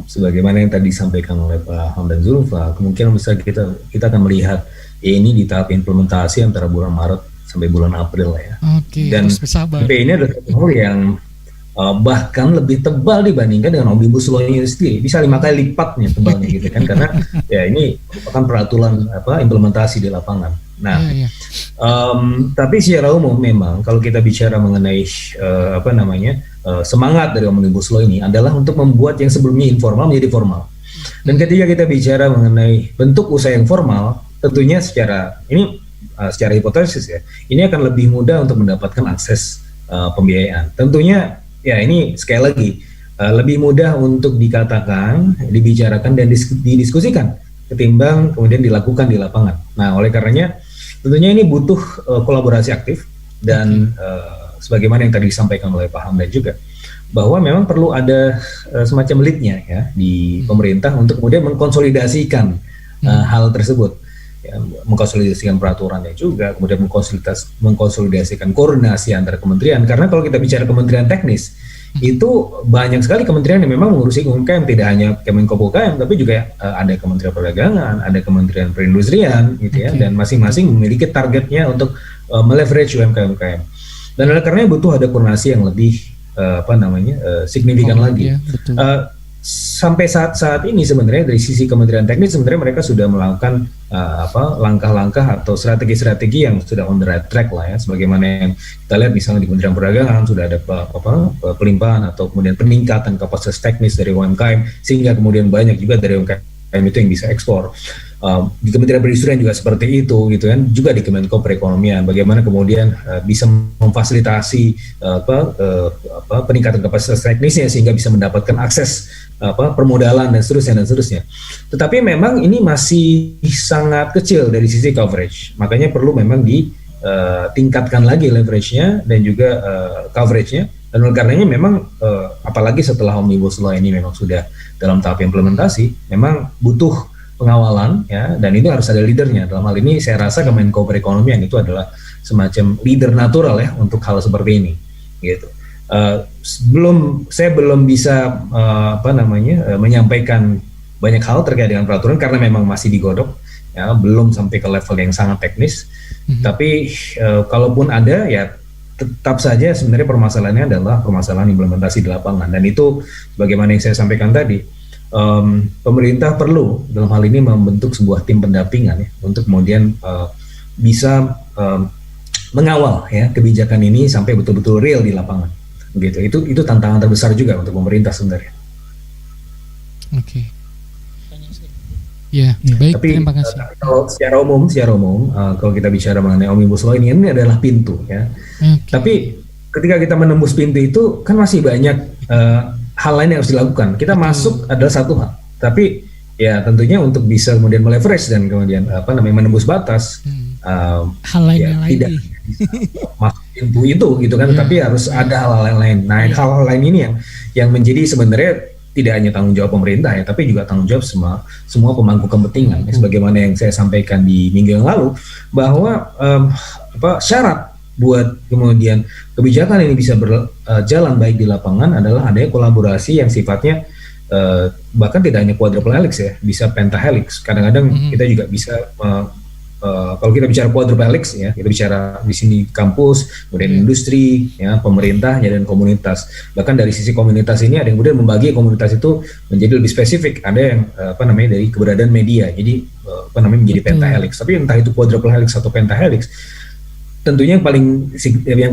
Speaker 5: sebagaimana yang tadi disampaikan oleh Pak Hamdan Zulfa, kemungkinan besar kita akan melihat ini di tahap implementasi antara bulan Maret sampai bulan April ya.
Speaker 1: Oke,
Speaker 5: dan
Speaker 1: harus bersabar.
Speaker 5: PP ini adalah satu hal yang bahkan lebih tebal dibandingkan dengan Omnibus Law ini sendiri, bisa 5 kali lipatnya tebalnya gitu kan, karena ya ini merupakan peraturan implementasi di lapangan. Nah, tapi secara umum memang kalau kita bicara mengenai semangat dari Omnibus Law ini adalah untuk membuat yang sebelumnya informal menjadi formal. Dan ketika kita bicara mengenai bentuk usaha yang formal, tentunya secara hipotesis ya, ini akan lebih mudah untuk mendapatkan akses pembiayaan. Tentunya ya ini sekali lagi lebih mudah untuk dikatakan, dibicarakan dan didiskusikan ketimbang kemudian dilakukan di lapangan. Nah, oleh karenanya tentunya ini butuh kolaborasi aktif dan sebagaimana yang tadi disampaikan oleh Pak Hamdan juga, bahwa memang perlu ada semacam lead-nya ya di pemerintah untuk kemudian mengkonsolidasikan hal tersebut. Ya, mengkonsolidasikan peraturannya juga, kemudian mengkonsolidasikan koordinasi antar kementerian, karena kalau kita bicara kementerian teknis itu banyak sekali kementerian yang memang mengurusi UMKM, tidak hanya Kemenko UMKM tapi juga ada Kementerian Perdagangan, ada Kementerian Perindustrian gitu ya, dan masing-masing memiliki targetnya untuk meleverage UMKM. Dan oleh karena butuh ada koordinasi yang lebih signifikan lagi. Ya, betul. Sampai saat ini sebenarnya dari sisi Kementerian Teknis sebenarnya mereka sudah melakukan langkah-langkah atau strategi-strategi yang sudah on the right track lah ya, sebagaimana yang kita lihat misalnya di Kementerian Perdagangan sudah ada pelimpahan atau kemudian peningkatan kapasitas teknis dari UMKM sehingga kemudian banyak juga dari UMKM itu yang bisa ekspor. Di Kementerian Perindustrian juga seperti itu gitu kan, juga di Kemenko Perekonomian bagaimana kemudian bisa memfasilitasi peningkatan kapasitas teknisnya sehingga bisa mendapatkan akses permodalan dan seterusnya. Tetapi memang ini masih sangat kecil dari sisi coverage, makanya perlu memang ditingkatkan lagi leverage-nya dan juga coverage-nya. Dan oleh karenanya memang apalagi setelah Omnibus Law ini memang sudah dalam tahap implementasi, memang butuh pengawalan ya, dan itu harus ada leadernya. Dalam hal ini saya rasa Kemenko Perekonomian itu adalah semacam leader natural ya untuk hal seperti ini gitu. Saya belum bisa menyampaikan banyak hal terkait dengan peraturan karena memang masih digodok ya, belum sampai ke level yang sangat teknis. Tapi kalaupun ada ya tetap saja sebenarnya permasalahannya adalah permasalahan implementasi di lapangan, dan itu bagaimana yang saya sampaikan tadi, pemerintah perlu dalam hal ini membentuk sebuah tim pendampingan ya, untuk kemudian bisa mengawal ya kebijakan ini sampai betul-betul real di lapangan. Begitu. Itu tantangan terbesar juga untuk pemerintah sebenarnya.
Speaker 1: Oke. Ya, baik.
Speaker 5: Tapi
Speaker 1: terima kasih.
Speaker 5: Kalau secara umum, kalau kita bicara mengenai Omnibus Law ini adalah pintu ya. Tapi ketika kita menembus pintu itu kan masih banyak hal lain yang harus dilakukan. Kita masuk adalah satu hal, tapi ya tentunya untuk bisa kemudian meleverage dan kemudian menembus batas,
Speaker 2: hal lain
Speaker 5: ya,
Speaker 2: yang
Speaker 5: tidak masuk pintu itu gitu kan, tapi harus ada hal-hal lain. Nah, hal-hal lain ini yang menjadi sebenarnya tidak hanya tanggung jawab pemerintah ya, tapi juga tanggung jawab semua pemangku kepentingan. Sebagaimana yang saya sampaikan di minggu yang lalu, bahwa syarat buat kemudian kebijakan ini bisa berjalan baik di lapangan adalah adanya kolaborasi yang sifatnya bahkan tidak hanya quadruple helix ya, bisa pentahelix. Kadang-kadang kita juga bisa kalau kita bicara quadruple helix ya, kita bicara di sini kampus, kemudian industri, ya, pemerintah, dan komunitas. Bahkan dari sisi komunitas ini ada yang kemudian membagi komunitas itu menjadi lebih spesifik. Ada yang dari keberadaan media, jadi menjadi pentahelix. Tapi entah itu quadruple helix atau pentahelix, tentunya yang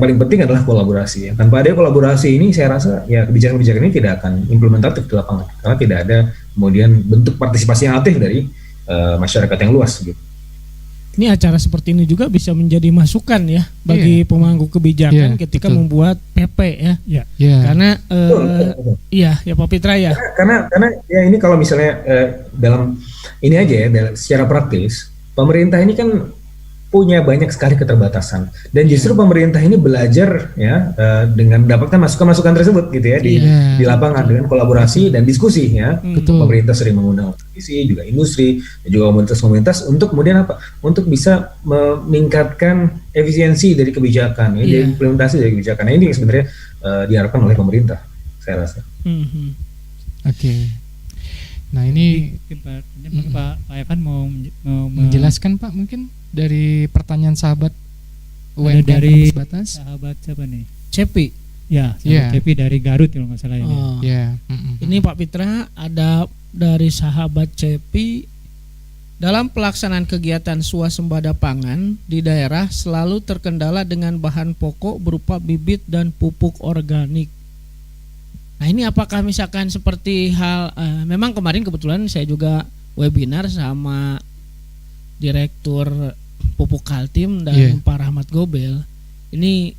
Speaker 5: paling penting adalah kolaborasi. Ya. Tanpa ada kolaborasi ini, saya rasa ya kebijakan-kebijakan ini tidak akan implementatif di lapangan karena tidak ada kemudian bentuk partisipasi yang aktif dari masyarakat yang luas gitu.
Speaker 2: Ini acara seperti ini juga bisa menjadi masukan ya bagi pemangku kebijakan ketika membuat PP ya. Karena iya ya Pak Pitra ya.
Speaker 5: Karena ya ini kalau misalnya dalam ini aja ya secara praktis pemerintah ini kan punya banyak sekali keterbatasan dan justru pemerintah ini belajar ya dengan mendapatkan masukan-masukan tersebut gitu ya di lapangan dengan kolaborasi dan diskusi ya. Pemerintah sering mengundang akademisi juga industri dan juga komunitas-komunitas untuk kemudian apa? Untuk bisa meningkatkan efisiensi dari kebijakan ya, dari implementasi dari kebijakan. Nah, ini sebenarnya diharapkan oleh pemerintah saya rasa.
Speaker 1: Oke. Nah ini
Speaker 3: Pak Evan mau
Speaker 1: menjelaskan Pak mungkin dari pertanyaan sahabat
Speaker 3: UMKM
Speaker 1: dari batas.
Speaker 3: Sahabat siapa nih?
Speaker 2: Cepi.
Speaker 3: Ya, Cepi dari Garut kalau nggak salah ini.
Speaker 2: Ini Pak Pitra ada dari sahabat Cepi. Dalam pelaksanaan kegiatan swasembada pangan di daerah selalu terkendala dengan bahan pokok berupa bibit dan pupuk organik. Nah ini apakah misalkan seperti hal memang kemarin kebetulan saya juga webinar sama Direktur Pupuk Kaltim dan Pak Rahmat Gobel. Ini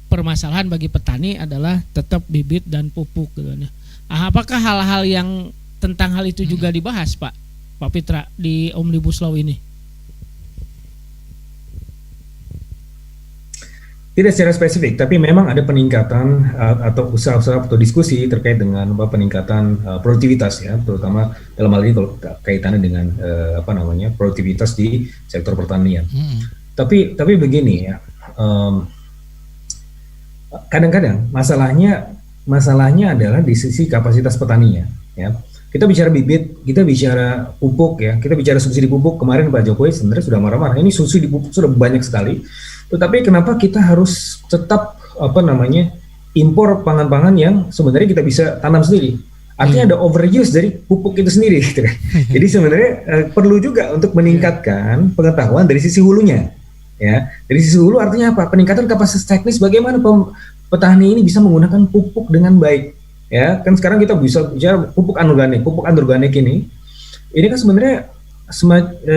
Speaker 2: permasalahan bagi petani adalah tetap bibit dan pupuk gitu. Apakah hal-hal yang tentang hal itu juga dibahas Pak Pitra di Omnibus Law ini?
Speaker 5: Tidak secara spesifik, tapi memang ada peningkatan atau usaha-usaha atau diskusi terkait dengan peningkatan produktivitas ya, terutama dalam hal ini kalau kaitannya dengan produktivitas di sektor pertanian. Tapi begini ya, kadang-kadang masalahnya adalah di sisi kapasitas petaninya ya. Kita bicara bibit, kita bicara pupuk ya, kita bicara subsidi pupuk. Kemarin Pak Jokowi sebenarnya sudah marah-marah. Ini subsidi pupuk sudah banyak sekali. Tetapi kenapa kita harus tetap impor pangan-pangan yang sebenarnya kita bisa tanam sendiri? Artinya ada overuse dari pupuk itu sendiri. Gitu kan. Jadi sebenarnya perlu juga untuk meningkatkan pengetahuan dari sisi hulunya. Ya, dari sisi hulu artinya apa? Peningkatan kapasitas teknis bagaimana petani ini bisa menggunakan pupuk dengan baik. Ya, kan sekarang kita bisa bicara pupuk anorganik ini kan sebenarnya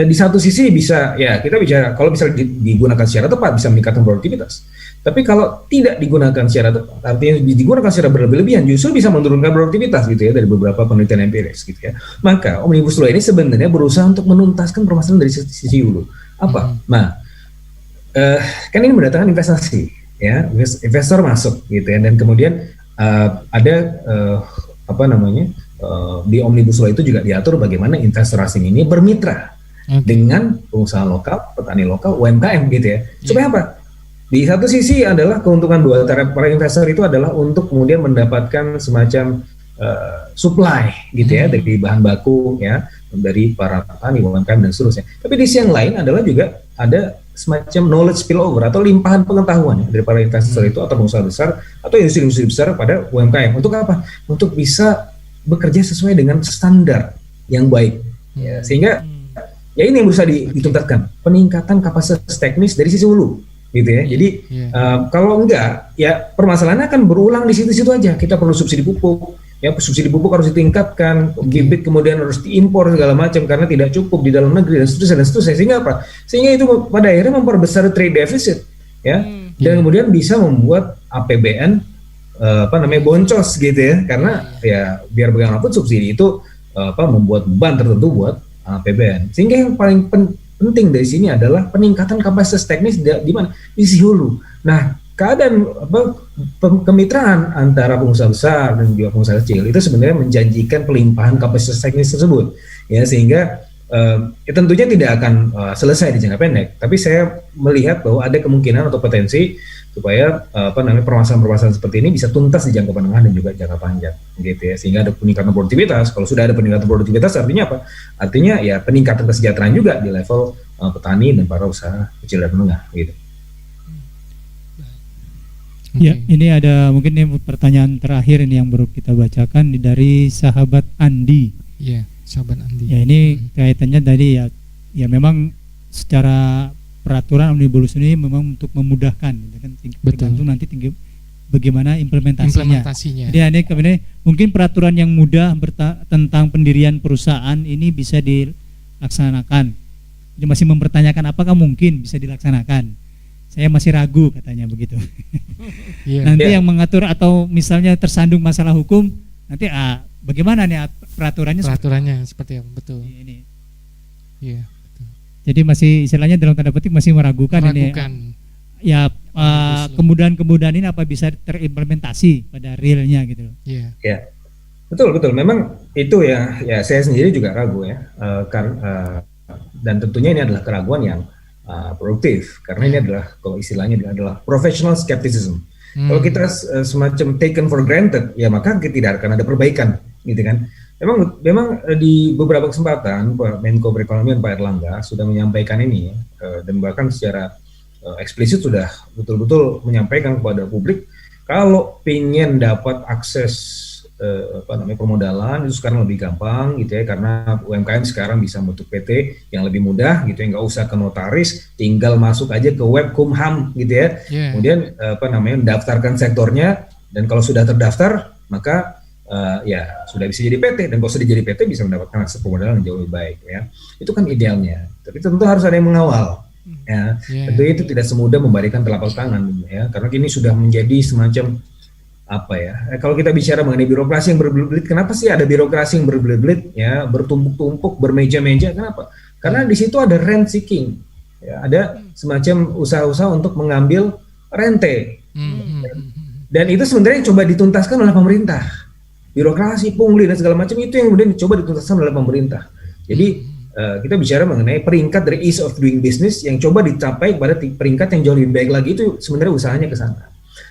Speaker 5: di satu sisi bisa ya kita bicara kalau misalnya digunakan secara tepat bisa meningkatkan produktivitas. Tapi kalau tidak digunakan secara tepat, artinya digunakan secara berlebihan justru bisa menurunkan produktivitas gitu ya dari beberapa penelitian empiris gitu ya. Maka Omnibus Law ini sebenarnya berusaha untuk menuntaskan permasalahan dari sisi hulu. Apa? Nah, kan ini mendatangkan investasi ya, investor masuk gitu ya dan kemudian di Omnibus Law itu juga diatur bagaimana investor asing ini bermitra dengan pengusaha lokal, petani lokal, UMKM gitu ya. Supaya apa? Di satu sisi adalah keuntungan para investor itu adalah untuk kemudian mendapatkan semacam supply gitu ya dari bahan baku ya dari para petani, UMKM dan seterusnya. Tapi di sisi yang lain adalah juga ada semacam knowledge spillover atau limpahan pengetahuan ya, dari para investor itu atau pengusaha besar atau industri-industri besar pada UMKM. Untuk apa? Untuk bisa bekerja sesuai dengan standar yang baik. Ya, sehingga ya ini yang berusaha dituntaskan, peningkatan kapasitas teknis dari sisi hulu, gitu ya. Jadi kalau enggak, ya permasalahannya akan berulang di situ-situ aja. Kita perlu subsidi pupuk. Ya, subsidi pupuk harus ditingkatkan, bibit kemudian harus diimpor segala macam karena tidak cukup di dalam negeri dan seterusnya. Sehingga apa? Sehingga itu pada akhirnya memperbesar trade deficit, ya, dan kemudian bisa membuat APBN boncos gitu ya, karena ya biar bagaimanapun subsidi itu membuat beban tertentu buat APBN. Sehingga yang paling penting dari sini adalah peningkatan kapasitas teknis di mana? Di sisi hulu. Nah, keadaan kemitraan antara pengusaha besar dan juga pengusaha kecil itu sebenarnya menjanjikan pelimpahan kapasitas teknis tersebut ya, sehingga tentunya tidak akan selesai di jangka pendek, tapi saya melihat bahwa ada kemungkinan atau potensi supaya permasalahan-permasalahan seperti ini bisa tuntas di jangka menengah dan juga jangka panjang gitu ya, sehingga ada peningkatan produktivitas. Kalau sudah ada peningkatan produktivitas artinya apa? Artinya ya peningkatan kesejahteraan juga di level petani dan para usaha kecil dan menengah gitu.
Speaker 3: Ya, ini ada mungkin ini pertanyaan terakhir ini yang baru kita bacakan dari sahabat Andi.
Speaker 1: Iya, sahabat Andi.
Speaker 3: Ya, ini kaitannya tadi ya memang secara peraturan omnibus ini memang untuk memudahkan, gitu kan, tergantung nanti bagaimana implementasinya. Jadi ini kemudian mungkin peraturan yang mudah tentang pendirian perusahaan ini bisa dilaksanakan. Jadi masih mempertanyakan apakah mungkin bisa dilaksanakan. Saya masih ragu katanya begitu. Nanti yang mengatur atau misalnya tersandung masalah hukum, nanti bagaimana nih peraturannya
Speaker 1: seperti apa? Betul.
Speaker 3: Ini.
Speaker 1: Iya.
Speaker 3: Jadi masih istilahnya dalam tanda petik masih meragukan. Ini ya kemudahan-kemudahan ini apa bisa terimplementasi pada realnya gitu.
Speaker 1: Iya.
Speaker 5: Ya, betul. Memang itu ya saya sendiri juga ragu ya, dan tentunya ini adalah keraguan yang produktif karena ini adalah kalau istilahnya adalah professional skepticism. Kalau kita semacam taken for granted, ya maka tidak akan ada perbaikan, gitu kan. Memang di beberapa kesempatan Pak Menko Perekonomian Pak Erlangga sudah menyampaikan ini dan bahkan secara eksplisit sudah betul-betul menyampaikan kepada publik kalau ingin dapat akses permodalan itu sekarang lebih gampang gitu ya, karena UMKM sekarang bisa membentuk PT yang lebih mudah gitu ya, nggak usah ke notaris, tinggal masuk aja ke web Kumham gitu ya. Kemudian mendaftarkan sektornya, dan kalau sudah terdaftar maka ya sudah bisa jadi PT, dan kalau sudah jadi PT bisa mendapatkan akses permodalan yang jauh lebih baik ya. Itu kan idealnya, tapi tentu harus ada yang mengawal ya. Tentu itu tidak semudah memberikan telapak tangan ya, karena ini sudah menjadi semacam kalau kita bicara mengenai birokrasi yang berbelit-belit, kenapa sih ada birokrasi yang berbelit-belit ya, bertumpuk-tumpuk, bermeja-meja, kenapa? Karena di situ ada rent seeking ya, ada semacam usaha-usaha untuk mengambil rente. Dan itu sebenarnya yang coba dituntaskan oleh pemerintah. Birokrasi, pungli dan segala macam itu yang kemudian dicoba dituntaskan oleh pemerintah. Jadi kita bicara mengenai peringkat dari ease of doing business yang coba dicapai pada peringkat yang jauh lebih baik lagi, itu sebenarnya usahanya ke sana.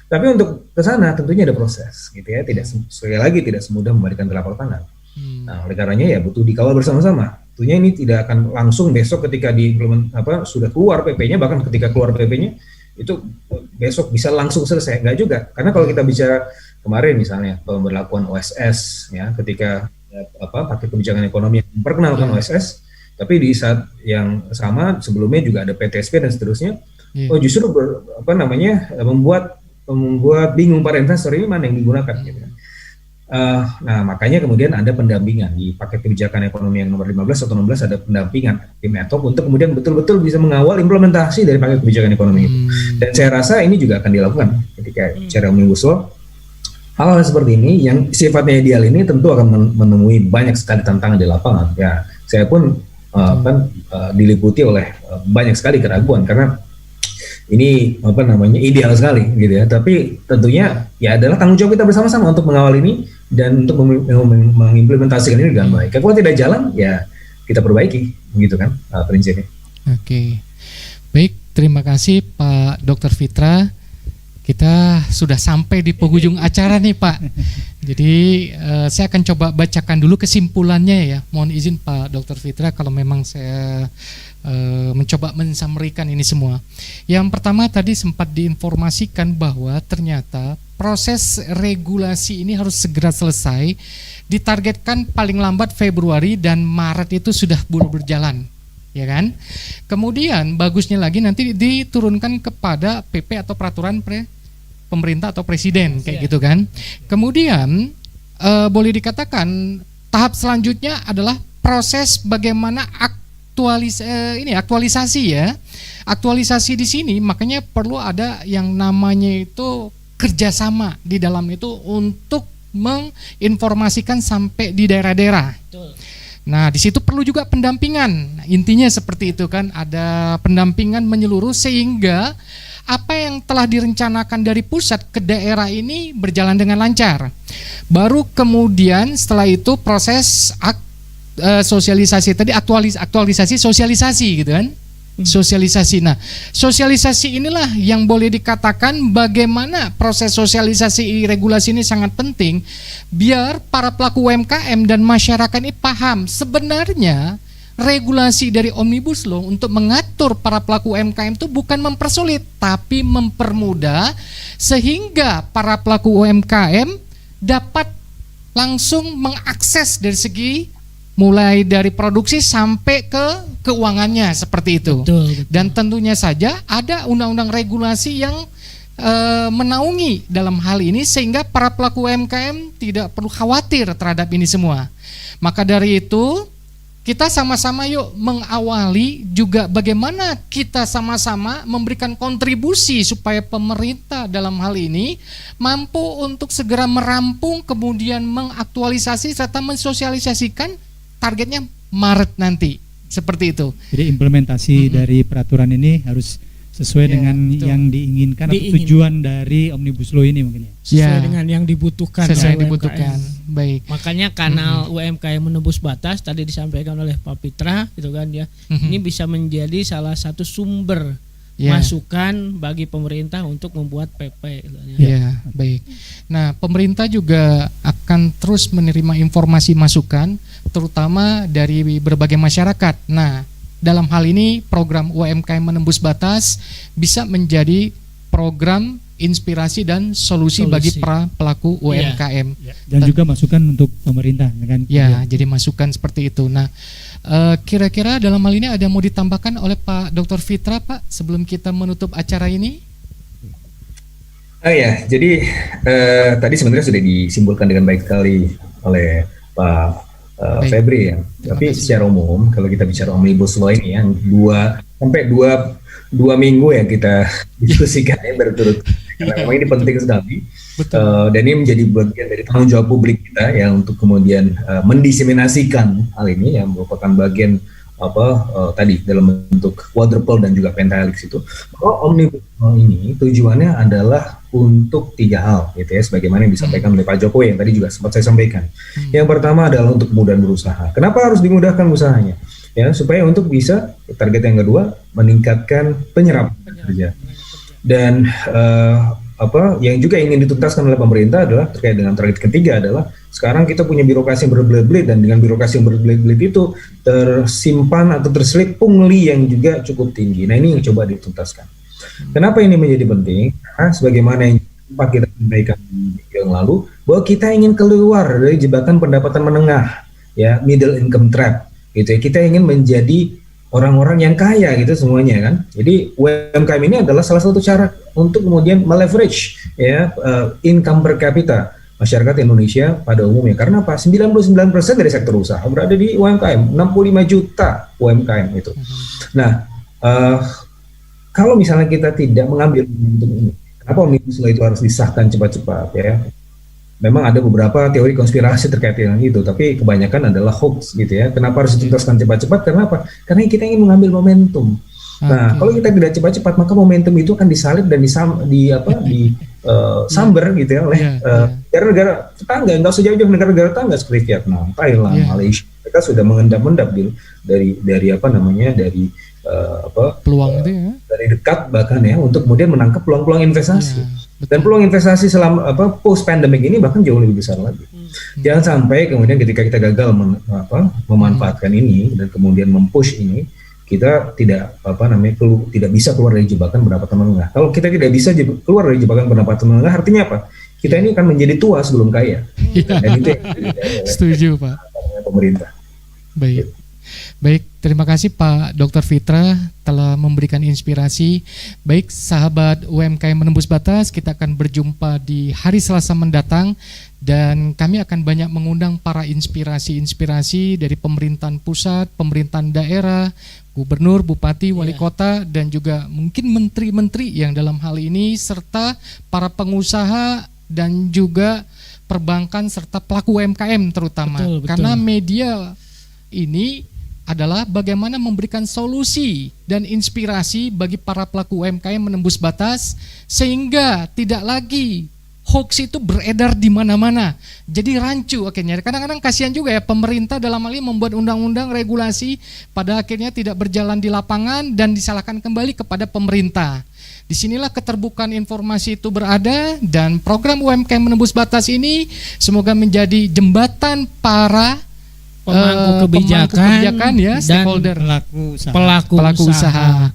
Speaker 5: Tapi untuk ke sana tentunya ada proses, gitu ya. Sekali lagi tidak semudah memberikan telapak tangan. Nah, oleh karenanya ya butuh dikawal bersama-sama. Tentunya ini tidak akan langsung besok ketika sudah keluar PP-nya, bahkan ketika keluar PP-nya itu besok bisa langsung selesai, enggak juga. Karena kalau kita bicara kemarin misalnya pemberlakuan OSS ya, ketika paket kebijakan ekonomi yang memperkenalkan OSS, tapi di saat yang sama sebelumnya juga ada PTSP dan seterusnya. Justru membuat bingung para investor, ini mana yang digunakan gitu. Nah, makanya kemudian ada pendampingan di paket kebijakan ekonomi yang nomor 15 atau 16, ada pendampingan tim ad hoc untuk kemudian betul-betul bisa mengawal implementasi dari paket kebijakan ekonomi itu. Dan saya rasa ini juga akan dilakukan ketika bicara omnibus law. Hal-hal seperti ini yang sifatnya ideal ini tentu akan menemui banyak sekali tantangan di lapangan. Ya, saya pun diliputi oleh banyak sekali keraguan karena ini ideal sekali gitu ya, tapi tentunya ya adalah tanggung jawab kita bersama-sama untuk mengawal ini dan untuk mengimplementasikan ini dengan baik. Kalau tidak jalan ya kita perbaiki, begitu kan prinsipnya.
Speaker 1: Oke. Baik, terima kasih Pak Dr. Fitra. Kita sudah sampai di penghujung acara nih Pak. Jadi saya akan coba bacakan dulu kesimpulannya ya. Mohon izin Pak Dr. Fitra kalau memang saya mencoba mensummarikan ini semua. Yang pertama tadi sempat diinformasikan bahwa ternyata proses regulasi ini harus segera selesai, ditargetkan paling lambat Februari dan Maret itu sudah berjalan, ya kan? Kemudian bagusnya lagi nanti diturunkan kepada PP atau peraturan pemerintah atau presiden kayak gitu kan. Kemudian boleh dikatakan tahap selanjutnya adalah proses bagaimana aktualisasi ya. Aktualisasi di sini makanya perlu ada yang namanya itu kerjasama di dalam itu untuk menginformasikan sampai di daerah-daerah. Nah, di situ perlu juga pendampingan. Intinya seperti itu kan, ada pendampingan menyeluruh sehingga apa yang telah direncanakan dari pusat ke daerah ini berjalan dengan lancar. Baru kemudian setelah itu proses sosialisasi tadi, aktualisasi sosialisasi gitu kan. Sosialisasi. Nah, sosialisasi inilah yang boleh dikatakan bagaimana proses sosialisasi regulasi ini sangat penting biar para pelaku UMKM dan masyarakat ini paham sebenarnya regulasi dari Omnibus Law untuk mengatur para pelaku UMKM itu bukan mempersulit tapi mempermudah sehingga para pelaku UMKM dapat langsung mengakses dari segi mulai dari produksi sampai ke keuangannya seperti itu.
Speaker 2: Betul.
Speaker 1: Dan tentunya saja ada undang-undang regulasi yang menaungi dalam hal ini sehingga para pelaku UMKM tidak perlu khawatir terhadap ini semua. Maka dari itu kita sama-sama yuk mengawali juga bagaimana kita sama-sama memberikan kontribusi supaya pemerintah dalam hal ini mampu untuk segera merampung kemudian mengaktualisasi serta mensosialisasikan targetnya Maret nanti. Seperti itu.
Speaker 3: Jadi implementasi dari peraturan ini harus sesuai dengan
Speaker 1: betul.
Speaker 3: yang diinginkan atau tujuan dari Omnibus Law ini mungkin ya.
Speaker 2: Sesuai dengan yang dibutuhkan.
Speaker 1: Sesuai
Speaker 2: oleh
Speaker 1: dibutuhkan.
Speaker 2: UMKM.
Speaker 1: Baik.
Speaker 2: Makanya kanal UMKM menembus batas tadi disampaikan oleh Pak Fitra gitu kan ya. Ini bisa menjadi salah satu sumber masukan bagi pemerintah untuk membuat PP gitu ya.
Speaker 1: Ya, baik. Nah, pemerintah juga akan terus menerima informasi masukan terutama dari berbagai masyarakat. Nah, dalam hal ini program UMKM menembus batas bisa menjadi program inspirasi dan solusi bagi para pelaku UMKM.
Speaker 3: Dan juga masukan untuk pemerintah kan.
Speaker 1: Jadi masukan seperti itu. Nah, kira-kira dalam hal ini ada mau ditambahkan oleh Pak Dr. Fitra, Pak, sebelum kita menutup acara ini?
Speaker 5: Oh ya, jadi tadi sebenarnya sudah disimpulkan dengan baik sekali oleh Pak Febri ya. Tapi secara umum kalau kita bicara Omnibus Law ini yang dua minggu yang kita diskusikan ya berturut, karena memang ini penting sekali. Dan ini menjadi bagian dari tanggung jawab publik kita ya untuk kemudian mendiseminasikan hal ini yang merupakan bagian tadi dalam bentuk quadruple dan juga pentahelix itu. Omnibus Law ini tujuannya adalah untuk 3 hal gitu ya, sebagaimana yang disampaikan oleh Pak Jokowi yang tadi juga sempat saya sampaikan. Yang pertama adalah untuk kemudahan berusaha. Kenapa harus dimudahkan usahanya? Ya, supaya untuk bisa target yang kedua meningkatkan penyerapan kerja. Dan yang juga ingin dituntaskan oleh pemerintah adalah terkait dengan target ketiga adalah sekarang kita punya birokrasi yang berbelit-belit, dan dengan birokrasi yang berbelit-belit itu tersimpan atau terselip pungli yang juga cukup tinggi. Nah, ini yang coba dituntaskan. Kenapa ini menjadi penting? Karena sebagaimana yang sempat kita sampaikan di yang lalu, bahwa kita ingin keluar dari jebakan pendapatan menengah, ya, middle income trap, gitu ya. Kita ingin menjadi orang-orang yang kaya gitu semuanya kan. Jadi UMKM ini adalah salah satu cara untuk kemudian meleverage ya income per capita masyarakat Indonesia pada umumnya. Karena apa? 99% dari sektor usaha berada di UMKM, 65 juta UMKM itu. Nah, kalau misalnya kita tidak mengambil momentum ini, kenapa Omnibus Law itu harus disahkan cepat-cepat ya? Memang ada beberapa teori konspirasi terkait dengan itu, tapi kebanyakan adalah hoax gitu ya. Kenapa harus dituntaskan cepat-cepat? Karena apa? Karena kita ingin mengambil momentum. Nah, kalau kita tidak cepat-cepat, maka momentum itu akan disalib dan disamber gitu ya oleh negara-negara tetangga, nggak usah jauh-jauh, negara-negara tetangga seperti Vietnam, Thailand, Malaysia. Mereka sudah mengendap-endap dari
Speaker 1: peluang itu ya,
Speaker 5: dari dekat bahkan ya, untuk kemudian menangkap peluang-peluang investasi. Dan peluang investasi selama post pandemic ini bahkan jauh lebih besar lagi. Jangan sampai kemudian ketika kita gagal memanfaatkan ini dan kemudian mempush ini, kita tidak tidak bisa keluar dari jebakan pendapatan menengah. Kalau kita tidak bisa keluar dari jebakan pendapatan menengah, artinya apa? Kita ini akan menjadi tua sebelum kaya. Dan itu
Speaker 1: setuju, Pak.
Speaker 5: Pemerintah.
Speaker 1: Baik, terima kasih Pak Dr. Fitra telah memberikan inspirasi. Baik, sahabat UMKM menembus batas, kita akan berjumpa di hari Selasa mendatang dan kami akan banyak mengundang para inspirasi-inspirasi dari pemerintahan pusat, pemerintahan daerah, gubernur, bupati, wali kota, dan juga mungkin menteri-menteri yang dalam hal ini, serta para pengusaha dan juga perbankan serta pelaku UMKM terutama. Betul. Karena media ini adalah bagaimana memberikan solusi dan inspirasi bagi para pelaku UMKM menembus batas sehingga tidak lagi hoax itu beredar di mana-mana. Jadi rancu akhirnya. Kadang-kadang kasihan juga ya pemerintah dalam hal ini membuat undang-undang regulasi pada akhirnya tidak berjalan di lapangan dan disalahkan kembali kepada pemerintah. Disinilah keterbukaan informasi itu berada dan program UMKM menembus batas ini semoga menjadi jembatan para
Speaker 2: pemangku kebijakan
Speaker 1: ya, stakeholder,
Speaker 2: pelaku usaha.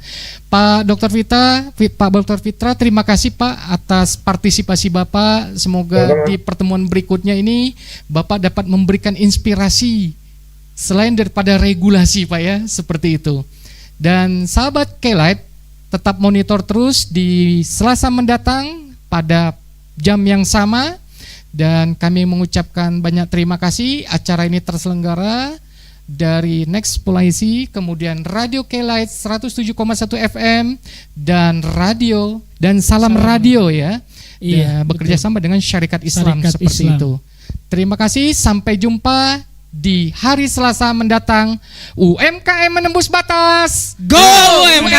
Speaker 1: Pak Dr. Fitra, terima kasih Pak atas partisipasi Bapak. Semoga di pertemuan berikutnya ini Bapak dapat memberikan inspirasi selain daripada regulasi Pak ya, seperti itu. Dan sahabat K-Light tetap monitor terus di Selasa mendatang pada jam yang sama, dan kami mengucapkan banyak terima kasih. Acara ini terselenggara dari Next Polisi, kemudian Radio K-Light 107,1 FM dan radio dan Salam Radio ya.
Speaker 2: Iya,
Speaker 1: bekerja sama dengan Syarikat Islam
Speaker 2: Syarikat
Speaker 1: seperti
Speaker 2: Islam.
Speaker 1: itu. Terima kasih, sampai jumpa di hari Selasa mendatang. UMKM menembus batas.
Speaker 2: Go UMKM.